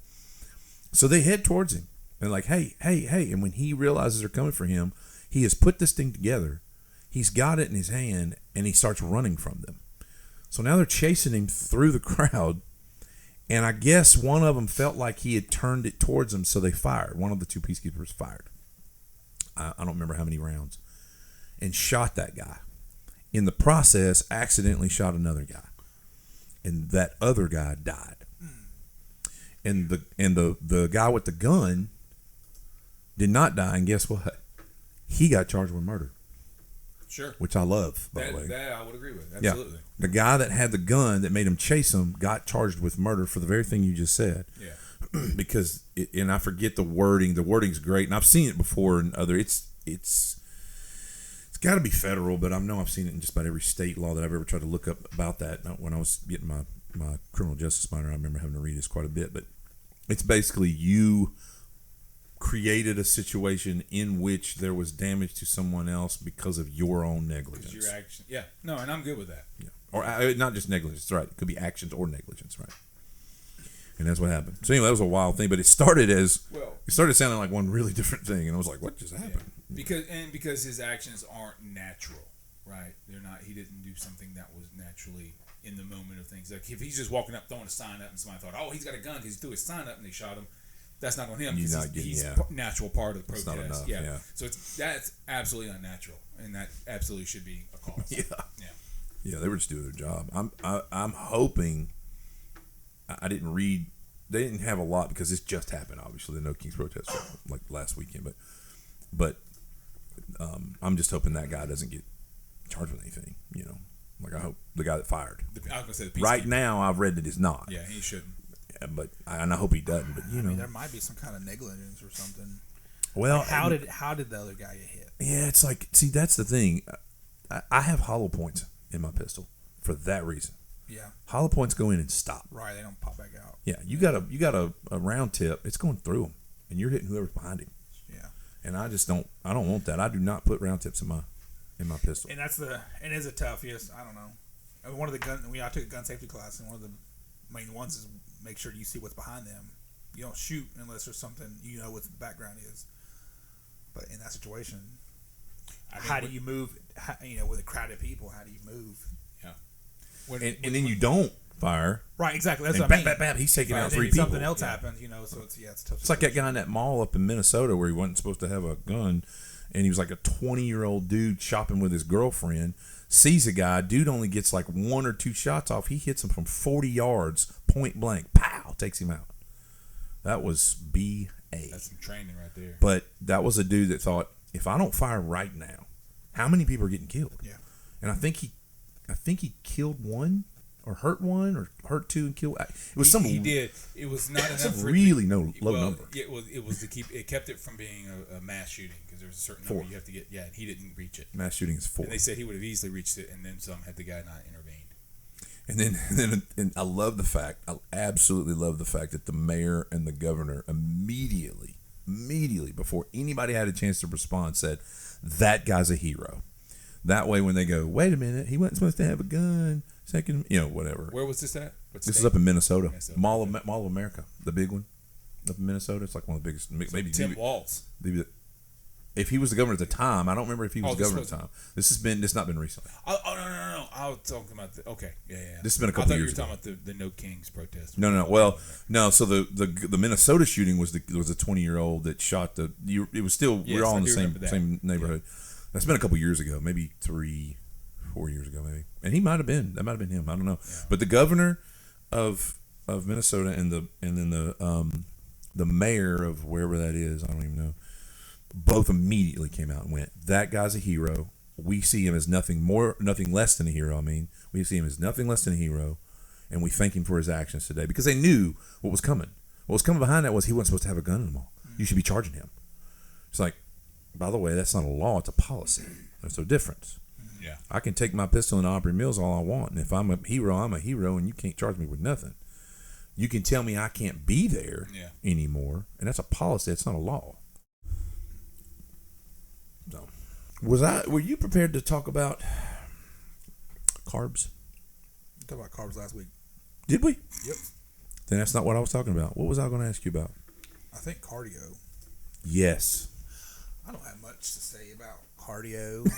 So they head towards him and like, hey. And when he realizes they're coming for him, he has put this thing together. He's got it in his hand, and he starts running from them. So now they're chasing him through the crowd, and I guess one of them felt like he had turned it towards them, so they fired. One of the two peacekeepers fired. I don't remember how many rounds, and shot that guy. In the process, accidentally shot another guy, and that other guy died. And the guy with the gun did not die, and guess what? He got charged with murder. Sure. Which I love, by the way. That I would agree with. Absolutely. Yeah. The guy that had the gun that made him chase him got charged with murder for the very thing you just said. Yeah. Because, and I forget the wording. The wording's great, and I've seen it before in other. It's got to be federal, but I know I've seen it in just about every state law that I've ever tried to look up about that. When I was getting my criminal justice minor, I remember having to read this quite a bit. But it's basically you created a situation in which there was damage to someone else because of your own negligence. Your action. Yeah. No, and I'm good with that. Yeah. Or not just negligence, right? It could be actions or negligence, right? And that's what happened. So anyway, that was a wild thing, but it started sounding like one really different thing, and I was like, what just happened? Yeah. Because his actions aren't natural. Right. They're not. He didn't do something that was naturally in the moment of things. Like if he's just walking up throwing a sign up and somebody thought, oh, he's got a gun because he threw his sign up and they shot him. That's not on him because he's natural part of the protest. Not enough, yeah. So that's absolutely unnatural, and that absolutely should be a cause. Yeah. Yeah. Yeah, they were just doing their job. I'm hoping. I didn't read. They didn't have a lot because this just happened. Obviously, the No Kings protest like last weekend, but I'm just hoping that guy doesn't get charged with anything. You know, like I hope the guy that fired. I was gonna say the right now, I've read that he's not. Yeah, he shouldn't. Yeah, but I hope he doesn't. But you know, there might be some kind of negligence or something. Well, like how did the other guy get hit? Yeah, it's like, see, that's the thing. I have hollow points in my pistol for that reason. Yeah, hollow points go in and stop. Right, they don't pop back out. Yeah, you got a round tip. It's going through them, and you're hitting whoever's behind him. Yeah, and I just don't. I don't want that. I do not put round tips in my pistol. And it is a tough. Yes, I don't know. I mean, one of the gun. I took a gun safety class, and one of the main ones is make sure you see what's behind them. You don't shoot unless there's something you know what the background is. But in that situation, how do you move? With a crowd of people, how do you move? Yeah, and then you don't fire. Right, exactly. That's and what I mean. Bam, he's taking out then 3 people. Something else happens, so it's tough. It's like that guy in that mall up in Minnesota where he wasn't supposed to have a gun, and he was like a 20-year-old dude shopping with his girlfriend. Sees a guy, dude only gets like 1 or 2 shots off. He hits him from 40 yards, point blank. Pow, takes him out. That was BA. That's some training right there. But that was a dude that thought, if I don't fire right now, how many people are getting killed? Yeah. And I think he killed 1 or hurt 1 or hurt 2 and killed. It was some. He did. It was not enough. Really low number. It was to keep. It kept it from being a mass shooting because there's a certain number 4. you have to get. Yeah, and he didn't reach it. Mass shooting is 4. And they said he would have easily reached it, and then some had the guy not intervened. And I love the fact. I absolutely love the fact that the mayor and the governor immediately before anybody had a chance to respond said, "That guy's a hero." That way, when they go, "Wait a minute, he wasn't supposed to have a gun." Second, whatever. Where was this at? This is up in Minnesota. Mall of America, the big one, up in Minnesota. It's like one of the biggest. Maybe Tim Walz. If he was the governor at the time, I don't remember if he was the governor at the time. This not been recently. Oh no! I was talking about okay, yeah. This has been a couple years ago. I thought you were talking about the No Kings protest. No. Well, no. So the Minnesota shooting was a 20-year-old that shot the. It was still we're all in the same neighborhood. Yeah. That's been a couple years ago, maybe 3-4 years ago, maybe. And he might have been. That might have been him. I don't know. Yeah. But the governor of Minnesota and then the mayor of wherever that is, I don't even know. Both immediately came out and went, "That guy's a hero. We see him as nothing less than a hero. We see him as nothing less than a hero, and we thank him for his actions today," because they knew what was coming. What was coming behind that was he wasn't supposed to have a gun in the mall. You should be charging him. It's like, by the way, that's not a law; it's a policy. There's a difference. Yeah, I can take my pistol into Opry Mills all I want, and if I'm a hero, I'm a hero, and you can't charge me with nothing. You can tell me I can't be there anymore, and that's a policy. It's not a law. So, were you prepared to talk about carbs? We talked about carbs last week. Did we? Yep. Then that's not what I was talking about. What was I going to ask you about? I think cardio. Yes. I don't have much to say about cardio.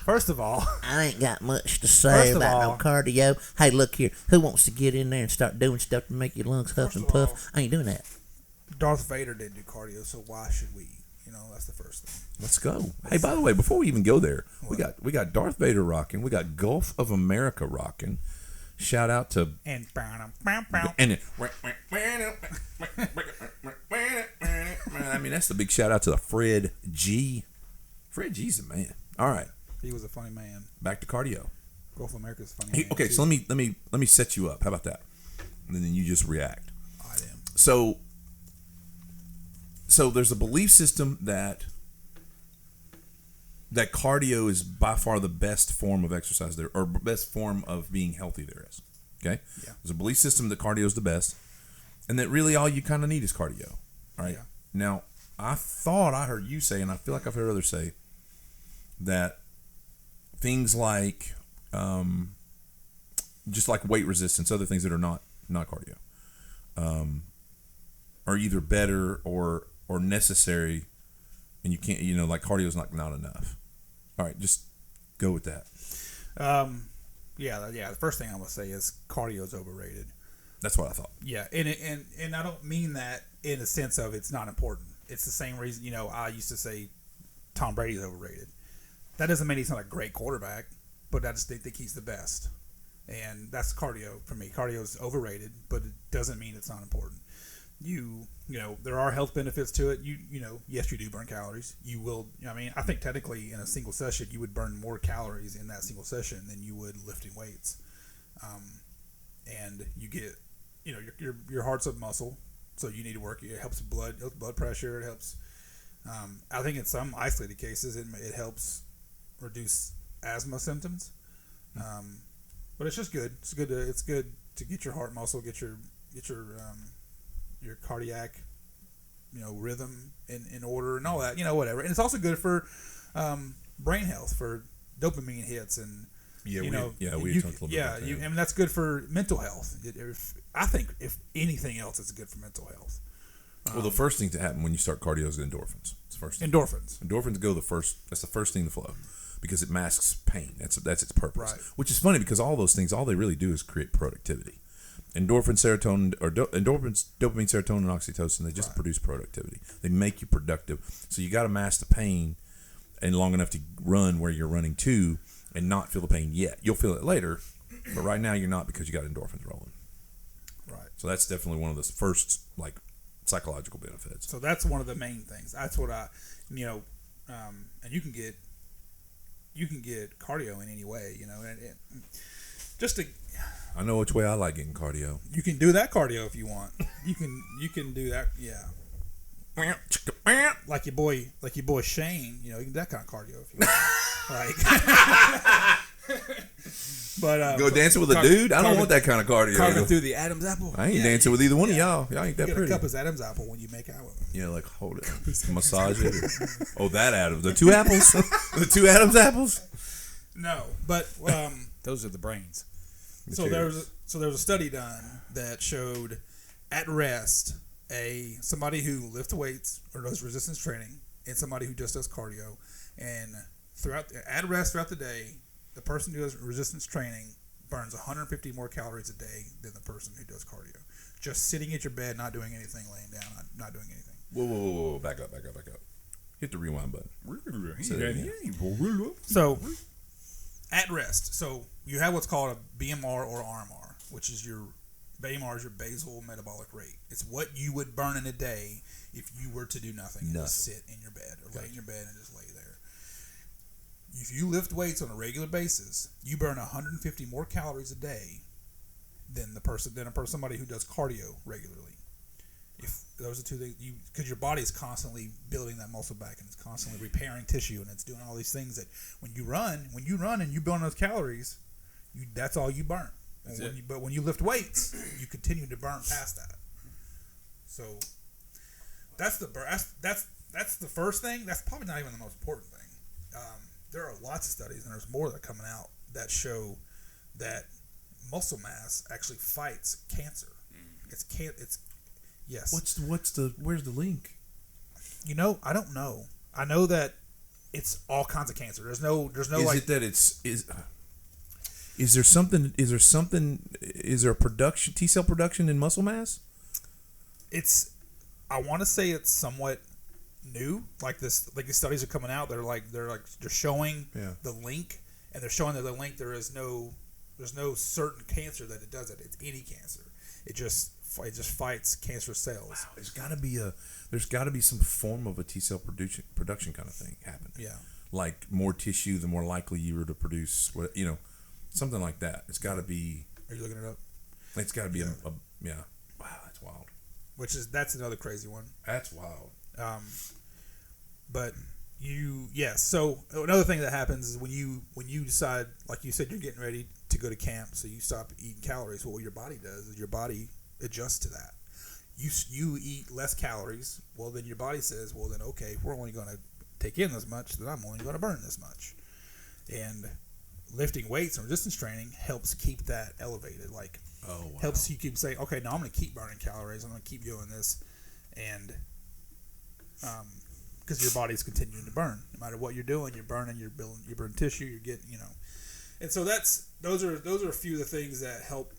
First of all, I ain't got much to say about no cardio. Hey, look here. Who wants to get in there and start doing stuff to make your lungs huff and puff? I ain't doing that. Darth Vader didn't do cardio, so why should we? That's the first thing. Let's go. Hey, by the way, before we even go there, we got Darth Vader rocking. We got Gulf of America rocking. Shout out to and I mean, that's the big shout out to the Fred G. Fred G's a man. All right. He was a funny man. Back to cardio. Gulf of America's funny. Man okay, too. so let me set you up. How about that? And then you just react. I am. So there's a belief system that cardio is by far the best form of exercise there, or best form of being healthy there is. Okay? Yeah. There's a belief system that cardio is the best, and that really all you kind of need is cardio. All right? Yeah. Now, I thought I heard you say, and I feel like I've heard others say, that things like just like weight resistance, other things that are not cardio, are either better or necessary and you can't, like cardio's not enough. All right, just go with that. Yeah. The first thing I'm gonna say is cardio is overrated. That's what I thought. Yeah, and I don't mean that in a sense of it's not important. It's the same reason, I used to say Tom Brady's overrated. That doesn't mean he's not a great quarterback, but I just think he's the best. And that's cardio for me. Cardio is overrated, but it doesn't mean it's not important. There are health benefits to it. Yes, you do burn calories. You will, I think technically in a single session, you would burn more calories in that single session than you would lifting weights. And you get, your heart's a muscle, so you need to work. It helps blood pressure. It helps. I think in some isolated cases, it helps reduce asthma symptoms. But it's just good. It's good to get your heart muscle, get your cardiac, rhythm in order and all that, whatever. And it's also good for brain health, for dopamine hits and. We talked a little bit about that. That's good for mental health. I think if anything else, it's good for mental health. Well, the first thing to happen when you start cardio is endorphins. It's the first thing. Endorphins go that's the first thing to flow because it masks pain. That's its purpose. Right. Which is funny because all those things, all they really do is create productivity. Endorphin, serotonin, endorphins, dopamine, serotonin, and oxytocin, they just produce productivity. They make you productive. So you got to mask the pain and long enough to run where you're running to and not feel the pain yet. You'll feel it later, but right now you're not because you got endorphins rolling. Right. So that's definitely one of the first psychological benefits. So that's one of the main things. That's what and you can get cardio in any way, I know which way I like getting cardio. You can do that cardio if you want. You can do that, yeah. Like your boy Shane, you can do that kind of cardio if you want. But go dancing with a dude? I don't want that kind of cardio. Carving through the Adam's apple. I ain't dancing with either one of y'all. Y'all ain't that pretty. You get a cup of Adam's apple when you make out with him. Yeah, hold it, massage it. That Adams, the two apples, the two Adam's apples. No, but those are the brains. So there was a study done that showed at rest somebody who lifts weights or does resistance training and somebody who just does cardio, and at rest throughout the day, the person who does resistance training burns 150 more calories a day than the person who does cardio. Just sitting at your bed, not doing anything, laying down, not doing anything. Whoa. Back up. Hit the rewind button. So, at rest. So, you have what's called a BMR or RMR, which is your BMR is your basal metabolic rate. It's what you would burn in a day if you were to do nothing. And just sit in your bed or lay in your bed and just lay there. If you lift weights on a regular basis, you burn 150 more calories a day than somebody who does cardio regularly. If those are two things, because your body is constantly building that muscle back and it's constantly repairing tissue and it's doing all these things that when you run and you burn those calories, that's all you burn. But when you lift weights, you continue to burn past that. So that's the first thing. That's probably not even the most important thing. There are lots of studies, and there's more that are coming out that show that muscle mass actually fights cancer. It's yes. Where's the link? I don't know. I know that it's all kinds of cancer. There's no. Is there a production T cell production in muscle mass? I want to say it's somewhat new. Like these studies are coming out. They're showing the link, and they're showing that the link there's no certain cancer that it does it. It's any cancer. It just fights cancer cells. Wow, there's got to be some form of a T cell production kind of thing happening. Yeah, like more tissue, the more likely you are to produce something like that. It's got to be. Are you looking it up? It's got to be a Wow, that's wild. That's another crazy one. That's wild. But so another thing that happens is when you decide, like you said, you're getting ready to go to camp, so you stop eating calories. Well, what your body does is your body adjusts to that. You eat less calories. Well, then your body says, well, then okay, if we're only going to take in this much, then I'm only going to burn this much. And lifting weights and resistance training helps keep that elevated. Helps you keep saying, okay, now I'm going to keep burning calories. I'm going to keep doing this, and because because your body's continuing to burn. No matter what you're doing, you're burning. You're burning tissue. You're getting, and so those are a few of the things that help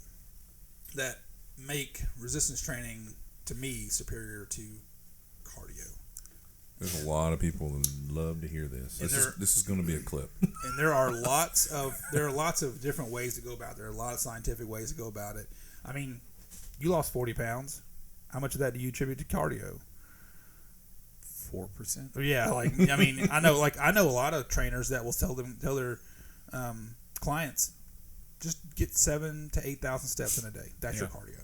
that make resistance training to me superior to cardio. There's a lot of people that love to hear this. This is going to be a clip. And there are lots of different ways to go about it. There are a lot of scientific ways to go about it. I mean, you lost 40 pounds. How much of that do you attribute to cardio? 4%. Yeah, I know a lot of trainers that will tell their clients, just get 7,000 to 8,000 steps in a day. That's your cardio.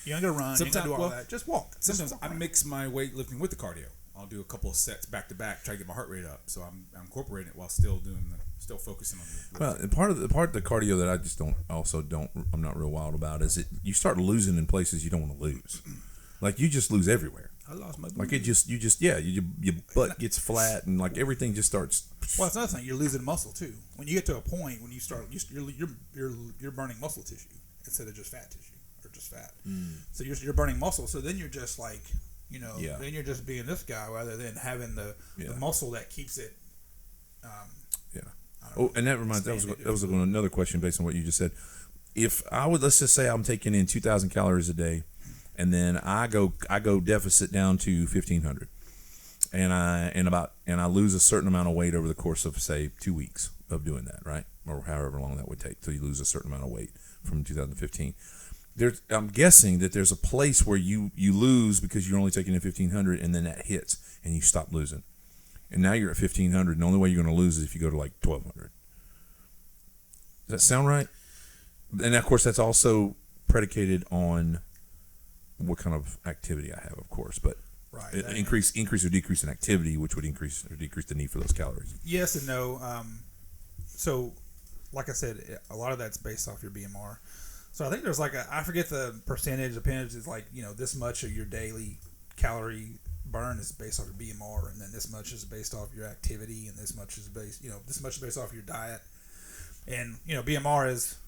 You ain't gonna run. You ain't gonna do all that. Just walk. Sometimes I mix my weightlifting with the cardio. I'll do a couple of sets back to back, try to get my heart rate up. So I'm incorporating it while still focusing on the. Well, and part of the cardio that I just I'm not real wild about is you start losing in places you don't want to lose. Like you just lose everywhere. I lost my. Like your butt gets flat and like everything just starts. Well, that's another thing. You're losing muscle too. When you get to a point when you start, you're burning muscle tissue instead of just fat tissue or just fat. So you're burning muscle. So then you're just like. Then you're just being this guy rather than having the muscle that keeps it. And that reminds that was another question based on what you just said. If let's just say I'm taking in 2,000 calories a day, and then I go deficit down to 1,500, and I lose a certain amount of weight over the course of say 2 weeks of doing that, right, or however long that would take till you lose a certain amount of weight from 2015. I'm guessing that there's a place where you lose because you're only taking in 1,500, and then that hits and you stop losing, and now you're at 1,500. And the only way you're going to lose is if you go to like 1,200. Does that sound right? And of course, that's also predicated on what kind of activity I have, of course, but right, increase or decrease in activity, which would increase or decrease the need for those calories. Yes and no. So, like I said, a lot of that's based off your BMR. So I think there's I forget the percentage. The percentage is this much of your daily calorie burn is based off your BMR, and then this much is based off your activity, and this much is based off your diet. And BMR is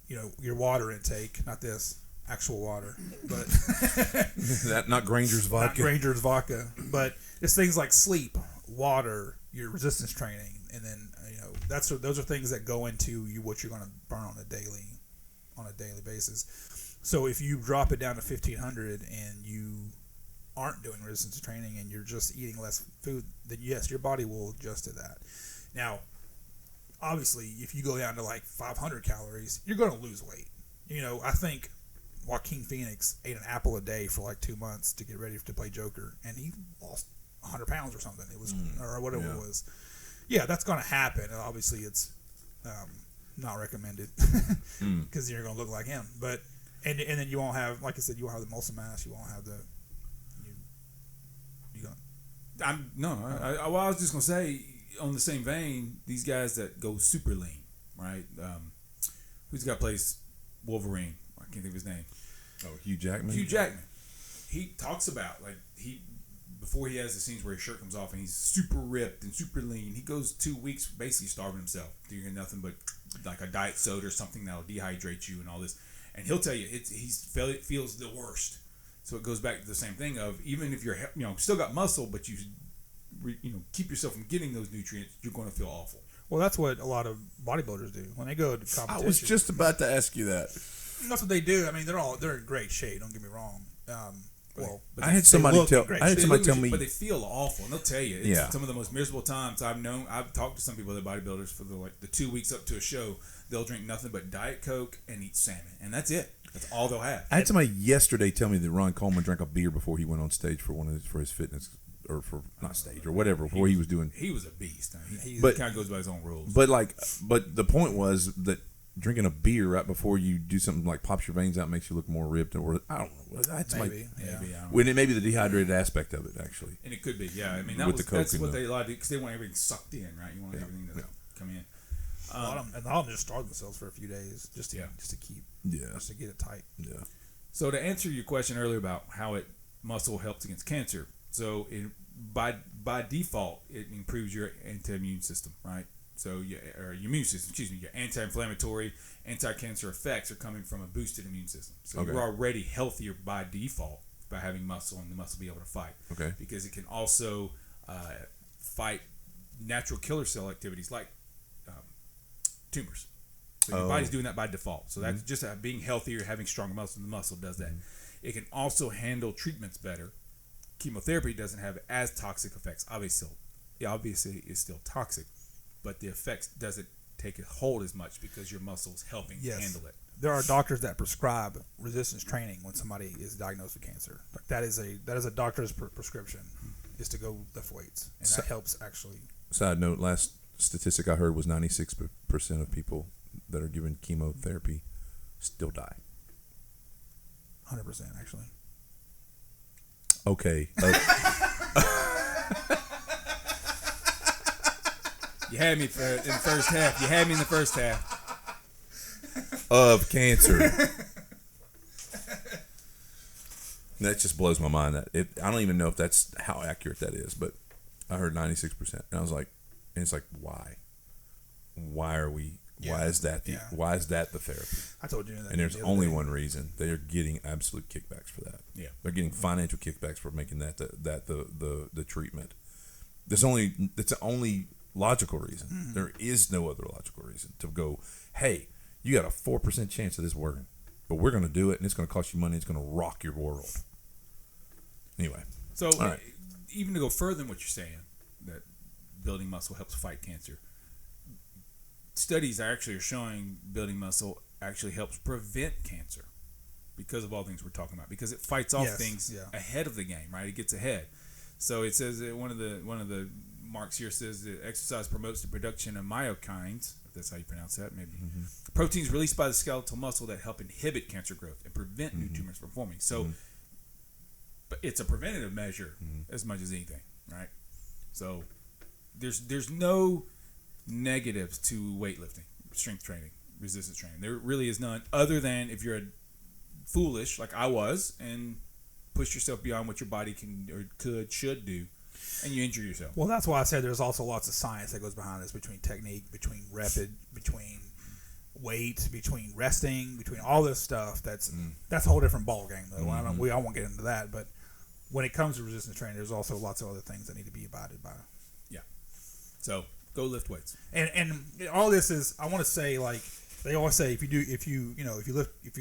your water intake, not this actual water, but that not Granger's vodka. Not Granger's vodka, but it's things like sleep, water, your resistance training, and then those are things that go into what you're going to burn on a daily basis. So if you drop it down to 1,500 and you aren't doing resistance training and you're just eating less food, then yes, your body will adjust to that. Now, obviously, if you go down to 500 calories, you're going to lose weight. I think Joaquin Phoenix ate an apple a day for 2 months to get ready to play Joker, and he lost 100 pounds or something. It was or whatever it was. Yeah, that's going to happen. And obviously, it's not recommended because you're going to look like him. But and then you won't have, like I said, you won't have the muscle mass. You won't have the I was just going to say, on the same vein, these guys that go super lean, right? Who's got plays Wolverine? I can't think of his name. Oh, Hugh Jackman. He talks about before he has the scenes where his shirt comes off and he's super ripped and super lean. He goes 2 weeks basically starving himself, doing nothing but a diet soda or something that'll dehydrate you and all this. And he'll tell you it feels the worst. So it goes back to the same thing of, even if you're still got muscle, but you keep yourself from getting those nutrients, you're going to feel awful. Well, that's what a lot of bodybuilders do when they go to competition. I was just about to ask you that. That's what they do. I mean, they're in great shape. Don't get me wrong. I had somebody tell me, but they feel awful, and they'll tell you it's some of the most miserable times I've known. I've talked to some people that are bodybuilders for the 2 weeks up to a show. They'll drink nothing but Diet Coke and eat salmon, and that's it. That's all they'll have. I had somebody yesterday tell me that Ron Coleman drank a beer before he went on stage for his fitness, or for not stage or whatever, before he was doing. He was a beast. He kind of goes by his own rules. But the point was that drinking a beer right before you do something like pops your veins out makes you look more ripped, or I don't know. Maybe. When it may be the dehydrated aspect of it, actually. And it could be, yeah. I mean, that's what they like, because they want everything sucked in, right? You want everything to come in. A lot of them just starve themselves for a few days just to get it tight. Yeah. So to answer your question earlier about how muscle helps against cancer, so by default it improves your anti-immune system, right? So your immune system, your anti-inflammatory, anti-cancer effects are coming from a boosted immune system. So you're already healthier by default by having muscle, and the muscle be able to fight. Okay. Because it can also fight natural killer cell activities like tumors. So your body's doing that by default. So that's just being healthier, having stronger muscle. The muscle does that. It can also handle treatments better. Chemotherapy doesn't have as toxic effects. Obviously, it's still toxic, but the effects doesn't take a hold as much because your muscle's helping handle it. There are doctors that prescribe resistance training when somebody is diagnosed with cancer. Like that is a doctor's prescription, is to go lift weights, and that helps actually. Side note: last statistic I heard was 96% of people that are given chemotherapy still die. 100% actually. Okay. You had me in the first half. You had me in the first half. Of cancer. That just blows my mind. I don't even know if that's how accurate that is, but I heard 96%, and I was like, and it's like, why? Why are we? Yeah. Why is that? Why is that the therapy? I told you that. And there's only one reason: they are getting absolute kickbacks for that. Yeah, they're getting financial kickbacks for making that the treatment. That's the only logical reason. Mm-hmm. There is no other logical reason to go, hey, you got a 4% chance of this working, but we're going to do it, and it's going to cost you money. It's going to rock your world. Anyway, so even to go further than what you're saying, that building muscle helps fight cancer. Studies are showing building muscle actually helps prevent cancer because of all things we're talking about. Because it fights off things ahead of the game, right? It gets ahead. So it says that one of the marks here says that exercise promotes the production of myokines. If that's how you pronounce that, maybe proteins released by the skeletal muscle that help inhibit cancer growth and prevent new tumors from forming. So, but it's a preventative measure as much as anything, right? So there's no negatives to weightlifting, strength training, resistance training. There really is none, other than if you're foolish like I was and push yourself beyond what your body can or should do, and you injure yourself. Well, that's why I said there's also lots of science that goes behind this, between technique, between between weight, between resting, between all this stuff. That's a whole different ball game, though. I won't get into that, but when it comes to resistance training, there's also lots of other things that need to be abided by. Yeah. So go lift weights. And all this is, I want to say, like they always say, if you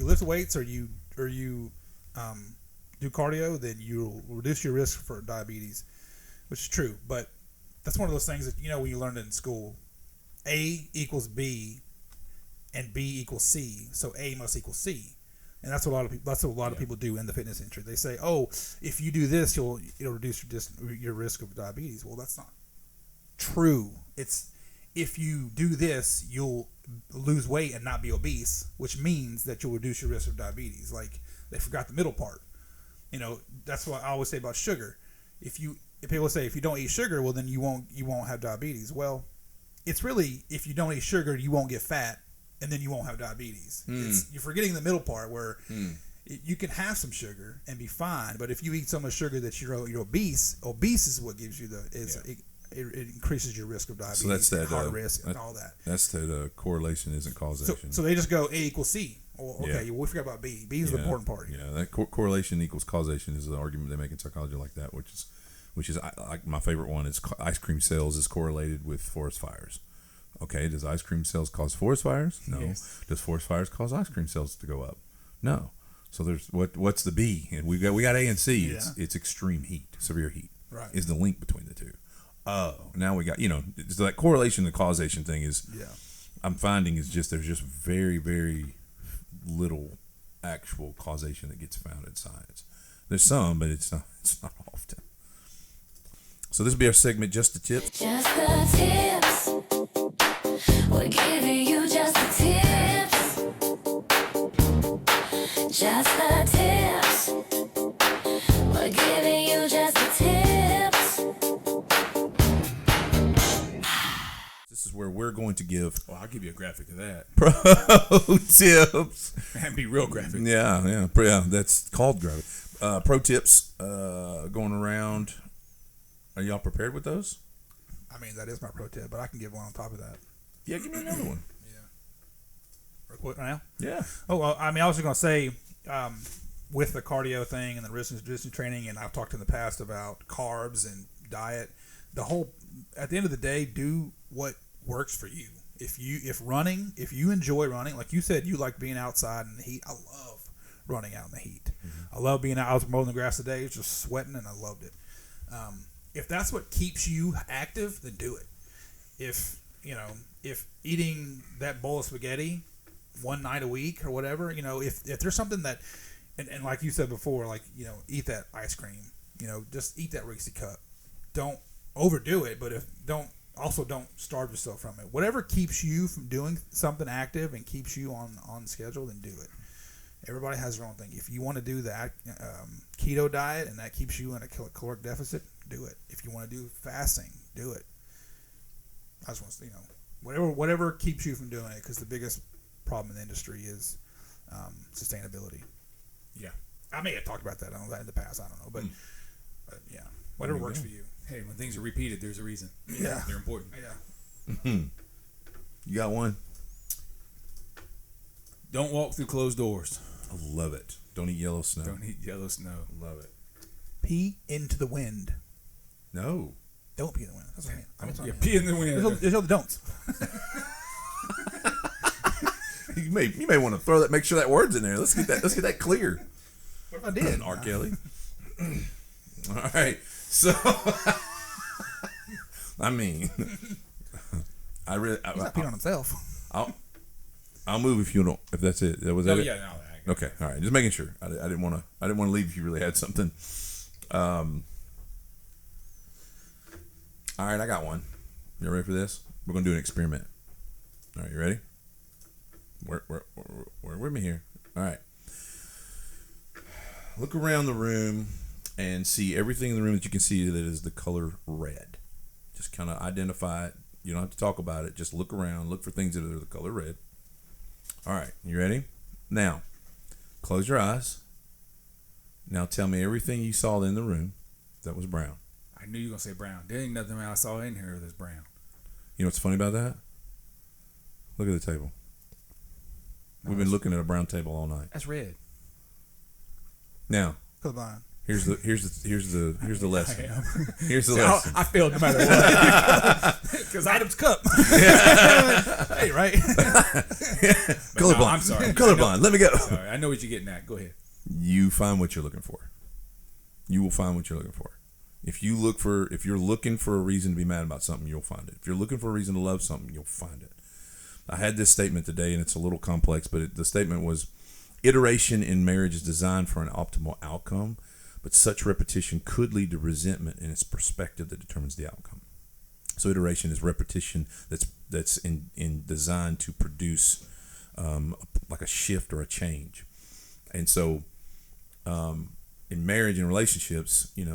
lift weights or you do cardio, then you'll reduce your risk for diabetes, which is true. But that's one of those things that when you learned it in school, A equals B, and B equals C, so A must equal C. And that's what a lot of people do in the fitness industry. They say, "Oh, if you do this, it'll reduce your risk of diabetes." Well, that's not true. It's if you do this, you'll lose weight and not be obese, which means that you'll reduce your risk of diabetes. Like, they forgot the middle part. That's what I always say about sugar. If people say if you don't eat sugar, well then you won't have diabetes. Well, it's really, if you don't eat sugar, you won't get fat, and then you won't have diabetes. You're forgetting the middle part where you can have some sugar and be fine, but if you eat so much sugar that you're obese is what gives you it increases your risk of diabetes, so that's that, heart risk, and all that. That's that correlation isn't causation. So they just go A equals C. Well, okay, we forgot about B. B is the important part. Yeah, that correlation equals causation is the argument they make in psychology like that, which is like my favorite one is ice cream sales is correlated with forest fires. Okay, does ice cream sales cause forest fires? No. Yes. Does forest fires cause ice cream sales to go up? No. So there's what's the B? And we got A and C. Yeah. It's extreme heat, severe heat. Right. Is the link between the two. Oh, now we got so that correlation to causation thing is. Yeah. I'm finding is just there's just very, very little actual causation that gets found in science. There's some, but it's not often. So this will be our segment, Just the Tips. Just the tips. We're giving you just the tips. Just the tips. We're giving you just the tips. This is where we're going to give. Well, I'll give you a graphic of that. Pro tips. And be real graphic. Yeah. That's called graphic. Pro tips going around. Are y'all prepared with those? I mean, that is my pro tip, but I can give one on top of that. Yeah, give me another one. Real quick now? Yeah. Oh, well, I mean, I was just going to say, with the cardio thing and the resistance training, and I've talked in the past about carbs and diet, at the end of the day, do what works for you. If you enjoy running, like you said, you like being outside in the heat. I love running out in the heat. I love being out. I was mowing the grass today. It was just sweating, and I loved it. If that's what keeps you active, then do it. If eating that bowl of spaghetti one night a week or whatever, if there's something that, and like you said before, like, eat that ice cream, just eat that Reese's cup. Don't overdo it, but don't starve yourself from it. Whatever keeps you from doing something active and keeps you on schedule, then do it. Everybody has their own thing. If you want to do the keto diet and that keeps you in a caloric deficit, do it. If you want to do fasting, do it. I just want to, whatever keeps you from doing it, because the biggest problem in the industry is sustainability. Yeah. I may have talked about that in the past. I don't know, but yeah, whatever works for you. Hey, when things are repeated, there's a reason. Yeah, they're important. Yeah. You got one? Don't walk through closed doors. I love it. Don't eat yellow snow. Don't eat yellow snow. Love it. Pee into the wind. No. Don't pee in the wind. That's what I mean. Yeah, pee in the wind. There's other don'ts. You may want to throw that. Make sure that word's in there. Let's get that clear. What if I did? R. Kelly. All right. So, I mean, He's not peeing on himself. I'll move if you don't. If that's it. Was that it? Yeah, no. Okay. All right. Just making sure. I didn't want to leave if you really had something. All right. I got one. You ready for this? We're gonna do an experiment. All right. You ready? Work with me here. All right. Look around the room and see everything in the room that you can see that is the color red. Just kind of identify it. You don't have to talk about it. Just look around. Look for things that are the color red. All right. You ready? Now, close your eyes. Now tell me everything you saw in the room that was brown. I knew you were going to say brown. There ain't nothing I saw in here that's brown. You know what's funny about that? Look at the table. We've been looking at a brown table all night. That's red. Now, Colorblind. here's the lesson. Here's the lesson. I failed no matter what. Because Adam's cup. Hey, right? Colorblind. No, I'm sorry. I'm colorblind. Let me go. Sorry, I know what you're getting at. Go ahead. You find what you're looking for. You will find what you're looking for. If you're looking for a reason to be mad about something, you'll find it. If you're looking for a reason to love something, you'll find it. I had this statement today, and it's a little complex, but the statement was, iteration in marriage is designed for an optimal outcome, but such repetition could lead to resentment in its perspective that determines the outcome. So iteration is repetition that's in designed to produce like a shift or a change. And so in marriage and relationships, we're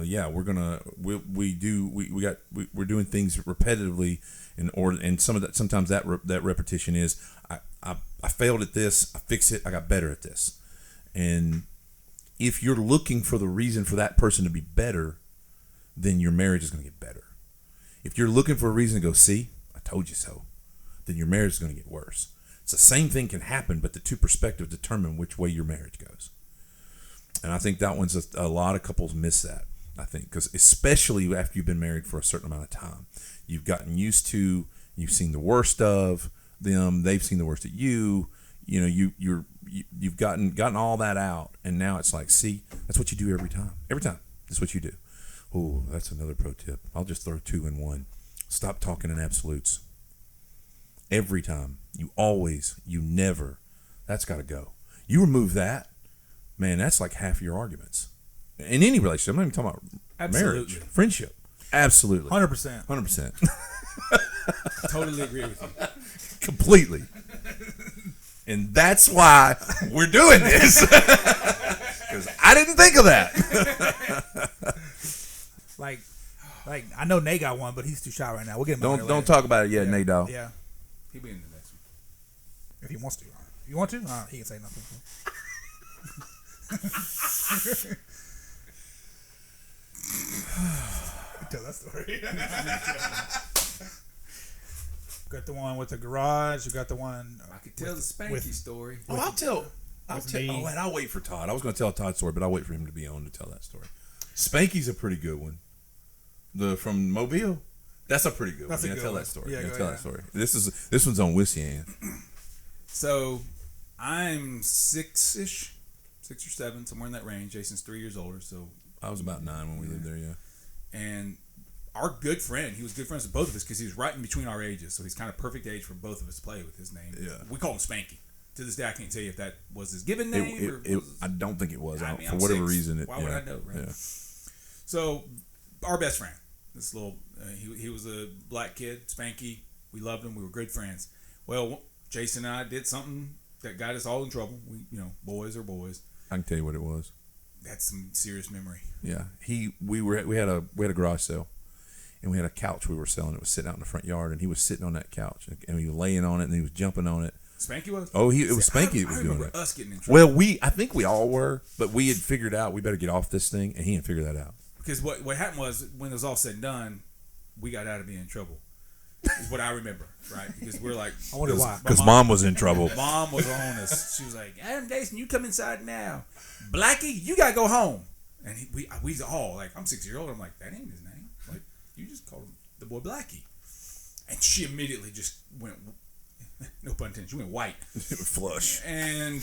doing things repetitively in order, and sometimes that repetition is I failed at this, I fixed it, I got better at this. And if you're looking for the reason for that person to be better, then your marriage is going to get better. If you're looking for a reason to go, see, I told you so, then your marriage is going to get worse. It's the same thing can happen, but the two perspectives determine which way your marriage goes. And I think that one's a lot of couples miss that, I think, because especially after you've been married for a certain amount of time, you've gotten used to, you've seen the worst of them, they've seen the worst of you, you've gotten all that out, and now it's like, see, that's what you do every time. That's what you do. Oh, that's another pro tip. I'll just throw 2 in 1. Stop talking in absolutes. Every time. You never. That's got to go. You remove that, man, that's like half your arguments. In any relationship. I'm not even talking about marriage. Friendship. Absolutely. 100%. 100%. Totally agree with you. Completely. And that's why we're doing this. Because I didn't think of that. Like I know Nate got one, but he's too shy right now. We'll get him. Don't talk about it yet, Nate Dawg. Yeah. He'll be in the next one. If he wants to. If you want to? He can say nothing. Tell that story. Got the one with the garage. You got the one. I could tell the Spanky story. Oh, I'll wait for Todd. I was going to tell Todd's story, but I'll wait for him to be on to tell that story. Spanky's a pretty good one. from Mobile. That's a pretty good That's one. a good Tell one. that story. Yeah, Yeah, go tell ahead. that story. This one's on Whiskey. So I'm 6-ish, 6 or 7, somewhere in that range. Jason's 3 years older, so I was about 9 when we lived there. Yeah. and our good friend, he was good friends with both of us because he was right in between our ages, so he's kind of perfect age for both of us to play with his name. Yeah. We call him Spanky. To this day, I can't tell you if that was his given name I don't think it was. I mean, For I'm whatever 6. reason, Why would I know, right? Yeah. So, our best friend, this little, he was a black kid, Spanky. We loved him. We were good friends. Well, Jason and I did something that got us all in trouble. We, boys are boys. I can tell you what it was. That's some serious memory. Yeah. We had a garage sale, and we had a couch we were selling. It was sitting out in the front yard, and he was sitting on that couch, and he was laying on it, and he was jumping on it. Spanky was? Oh, it was Spanky I that was doing remember that. us getting in trouble. Well, I think we all were, but we had figured out we better get off this thing, and he didn't figure that out. Because what happened was, when it was all said and done, we got out of being in trouble. Is what I remember, right? Because we're like, I wonder why. Because mom was in trouble. Mom was on us. She was like, Adam Jason, you come inside now. Blackie, you gotta go home. And we all like, I'm 6 years old. I'm like, that ain't his name. Like, you just called him the boy Blackie. And she immediately just went, no pun intended, she went white. Flush. And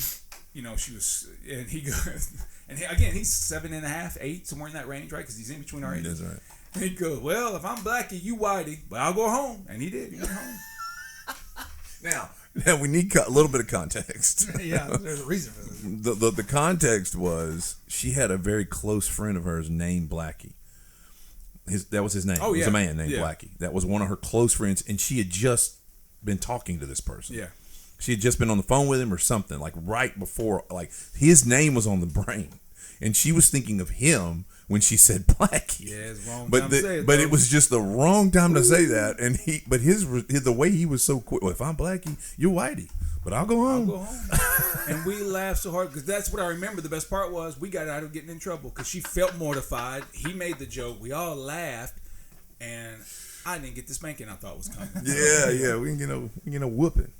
she was, and he goes, and again, he's 7.5, 8, somewhere in that range, right? Because he's in between our ages. That's right. And he goes, well, if I'm Blackie, you Whitey, but I'll go home. And he did. He went home. Now we need a little bit of context. Yeah, there's a reason for this. The context was she had a very close friend of hers named Blackie. That was his name. Oh, It was yeah. a man named Yeah. Blackie. That was one of her close friends, and she had just been talking to this person. Yeah. She had just been on the phone with him or something, like right before, like his name was on the brain, and she was thinking of him when she said Blackie. Yeah, it's wrong But time to say it, but though. it was just the wrong time to say that, and the way he was so quick. Well, if I'm Blackie, you're Whitey, but I'll go home. I'll go home. And we laughed so hard because that's what I remember. The best part was we got out of getting in trouble because she felt mortified. He made the joke. We all laughed, and I didn't get the spanking I thought was coming. Yeah, we can get no whooping.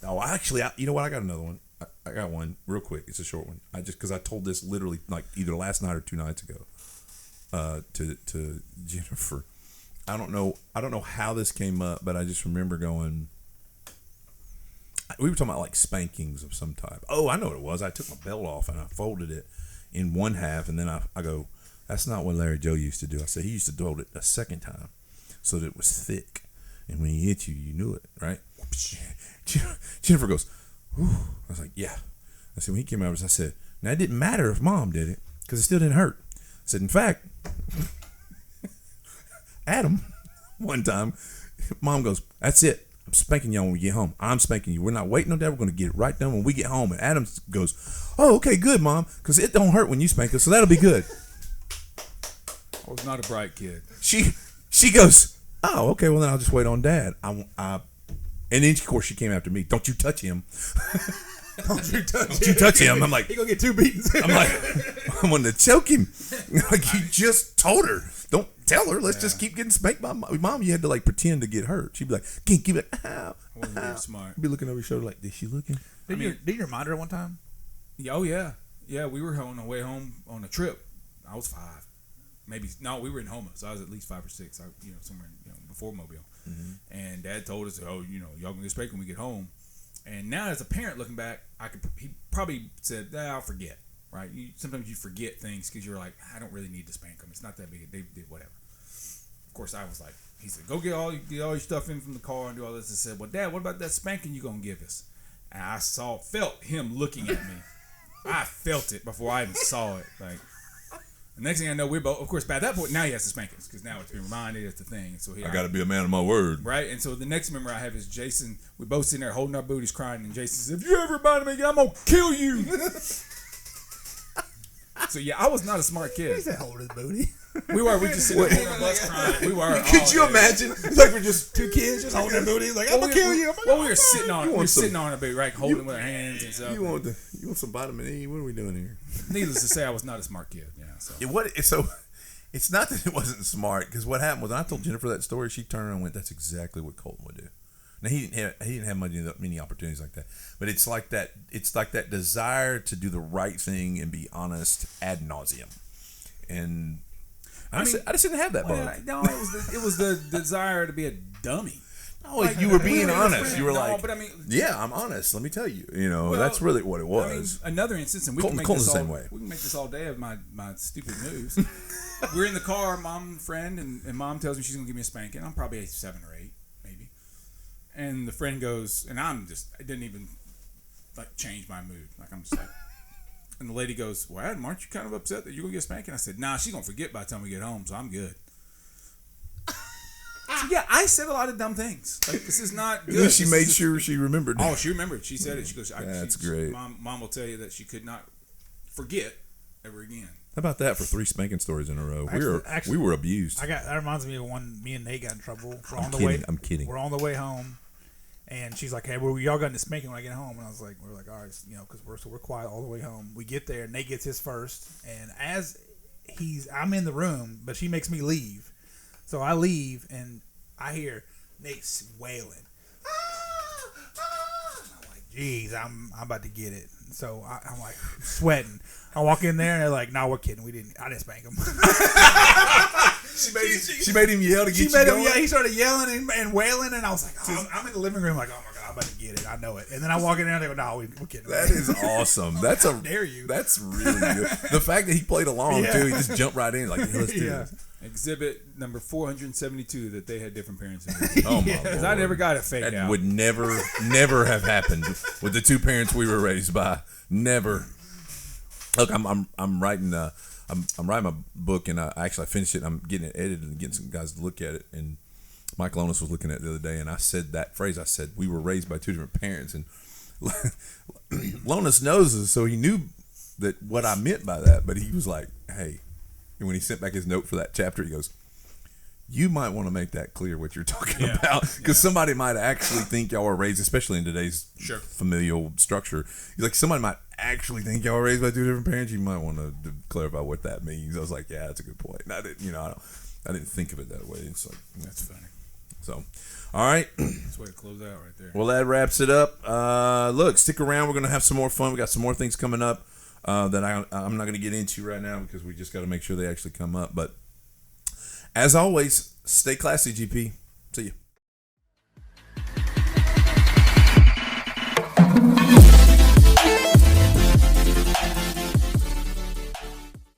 Oh, actually, you know what? I got another one. I got one real quick. It's a short one. Because I told this literally like either last night or 2 nights ago to Jennifer. I don't know how this came up, but I just remember going. We were talking about like spankings of some type. Oh, I know what it was. I took my belt off and I folded it in one half, and then I go, that's not what Larry Joe used to do. I said he used to fold it a second time so that it was thick, and when he hit you, you knew it, right? Jennifer goes, ooh. I was like, yeah. I said, when he came out, I said, now it didn't matter if mom did it because it still didn't hurt. I said, in fact, Adam, one time, mom goes, that's it. I'm spanking y'all when we get home. I'm spanking you. We're not waiting on that. We're going to get it right done when we get home. And Adam goes, oh, okay, good, mom, because it don't hurt when you spank us, so that'll be good. I was not a bright kid. She goes, oh, okay, well, then I'll just wait on Dad. And then, of course, she came after me. Don't you touch him. Don't you touch him. I'm like, he gonna get 2 beatings. I'm I'm going to choke him. Like, you just told her. Don't tell her. Let's just keep getting spanked by mom. You had to, like, pretend to get hurt. She'd be like, keep it. Ow. I wasn't very smart. You'd be looking over your shoulder like, is she looking? Didn't you remind her one time? Oh, yeah. Yeah, we were on the way home on a trip. I was 5. We were in Houma, so I was at least 5 or 6, somewhere before Mobile. Mm-hmm. And Dad told us, y'all gonna get spanked when we get home. And now as a parent looking back, he probably said, I'll forget, right? Sometimes you forget things because you're like, I don't really need to spank them. It's not that big. They did whatever. Of course, I was like, he said, go get all your stuff in from the car and do all this. I said, well, Dad, what about that spanking you gonna give us? And I felt him looking at me. I felt it before I even saw it. Like, the next thing I know, we're both, of course, by that point, now he has to spank us because now it's been reminded it's the thing. So I got to be a man of my word. Right? And so the next memory I have is Jason, we both sitting there holding our booties crying, and Jason says, if you ever remind me again, I'm going to kill you. So, yeah, I was not a smart kid. He said, hold his booty. We just sitting there holding our butts crying. We were. Could you imagine? It's like we're just 2 kids just holding their booty. Like, I'm gonna kill you. Well, we were sitting on want some- sitting on a bit, right? Holding with our hands and stuff. You want some vitamin E? What are we doing here? Needless to say, I was not a smart kid. Yeah. So. It's not that it wasn't smart, because what happened was, I told Jennifer that story. She turned around and went, "That's exactly what Colton would do." Now he didn't have many opportunities like that, but it's like that. It's like that desire to do the right thing and be honest ad nauseum, and I just didn't have that bug. No, it was the desire to be a dummy. No, you were being honest. You were No, like, but I mean, yeah, I'm honest. Let me tell you. You know, Well, that's really what it was. I mean, another instance, and we can make Colton's this the all. same way. We can make this all day of my stupid moves. We're in the car, mom and friend, and mom tells me she's gonna give me a spanking. I'm probably 7 or 8, maybe. And the friend goes, and I didn't even like change my mood. Like I'm just like, and the lady goes, "Well, Adam, aren't you kind of upset that you're gonna get a spanking?" I said, "Nah, she's gonna forget by the time we get home, so I'm good." So yeah, I said a lot of dumb things. Like this is not good. She made sure she remembered. Oh, she remembered. She said it. She goes, That's great. Mom will tell you that she could not forget ever again. How about that for 3 spanking stories in a row? Actually, we were abused. That reminds me of one. Me and Nate got in trouble. I'm kidding. We're on the way home, and she's like, "Hey, well, y'all got into spanking when I get home." And I was like, "We're like, all right, you know, because we're quiet all the way home." We get there, Nate gets his first, and as I'm in the room, but she makes me leave, so I leave, and I hear Nate wailing. I'm like, geez, I'm about to get it. So I'm like sweating. I walk in there and they're like, "No, we're kidding. I didn't spank him." She made him yell to get you going? Yeah, he started yelling and wailing, and I was like, I'm in the living room like, "Oh my god, I'm about to get it. I know it." And then I walk in there and they go, "No, we're kidding." That is awesome. That's How dare you? That's really good. The fact that he played along too, he just jumped right in like, "Hey, let's do this." Exhibit number 472 that they had different parents. Oh my Because I never got it faked That out. would never have happened with the 2 parents we were raised by. Never. Look, I'm writing I'm writing my book, and I finished it. I'm getting it edited and getting some guys to look at it. And Mike Lonis was looking at it the other day, and I said that phrase. I said we were raised by 2 different parents, and Lonis knows us, so he knew that what I meant by that. But he was like, "Hey," and when he sent back his note for that chapter, he goes, "You might want to make that clear what you're talking about, because somebody might actually think y'all were raised, especially in today's familial structure. Like somebody might actually think y'all were raised by 2 different parents. You might want to clarify what that means." I was like, "Yeah, that's a good point." And I didn't, I didn't think of it that way. It's like That's funny. so. All right, That's a way to close out right there. well, that wraps it up. Look, stick around. We're gonna have some more fun. We got some more things coming up that I'm not gonna get into right now because we just got to make sure they actually come up. But as always, stay classy, GP. See you.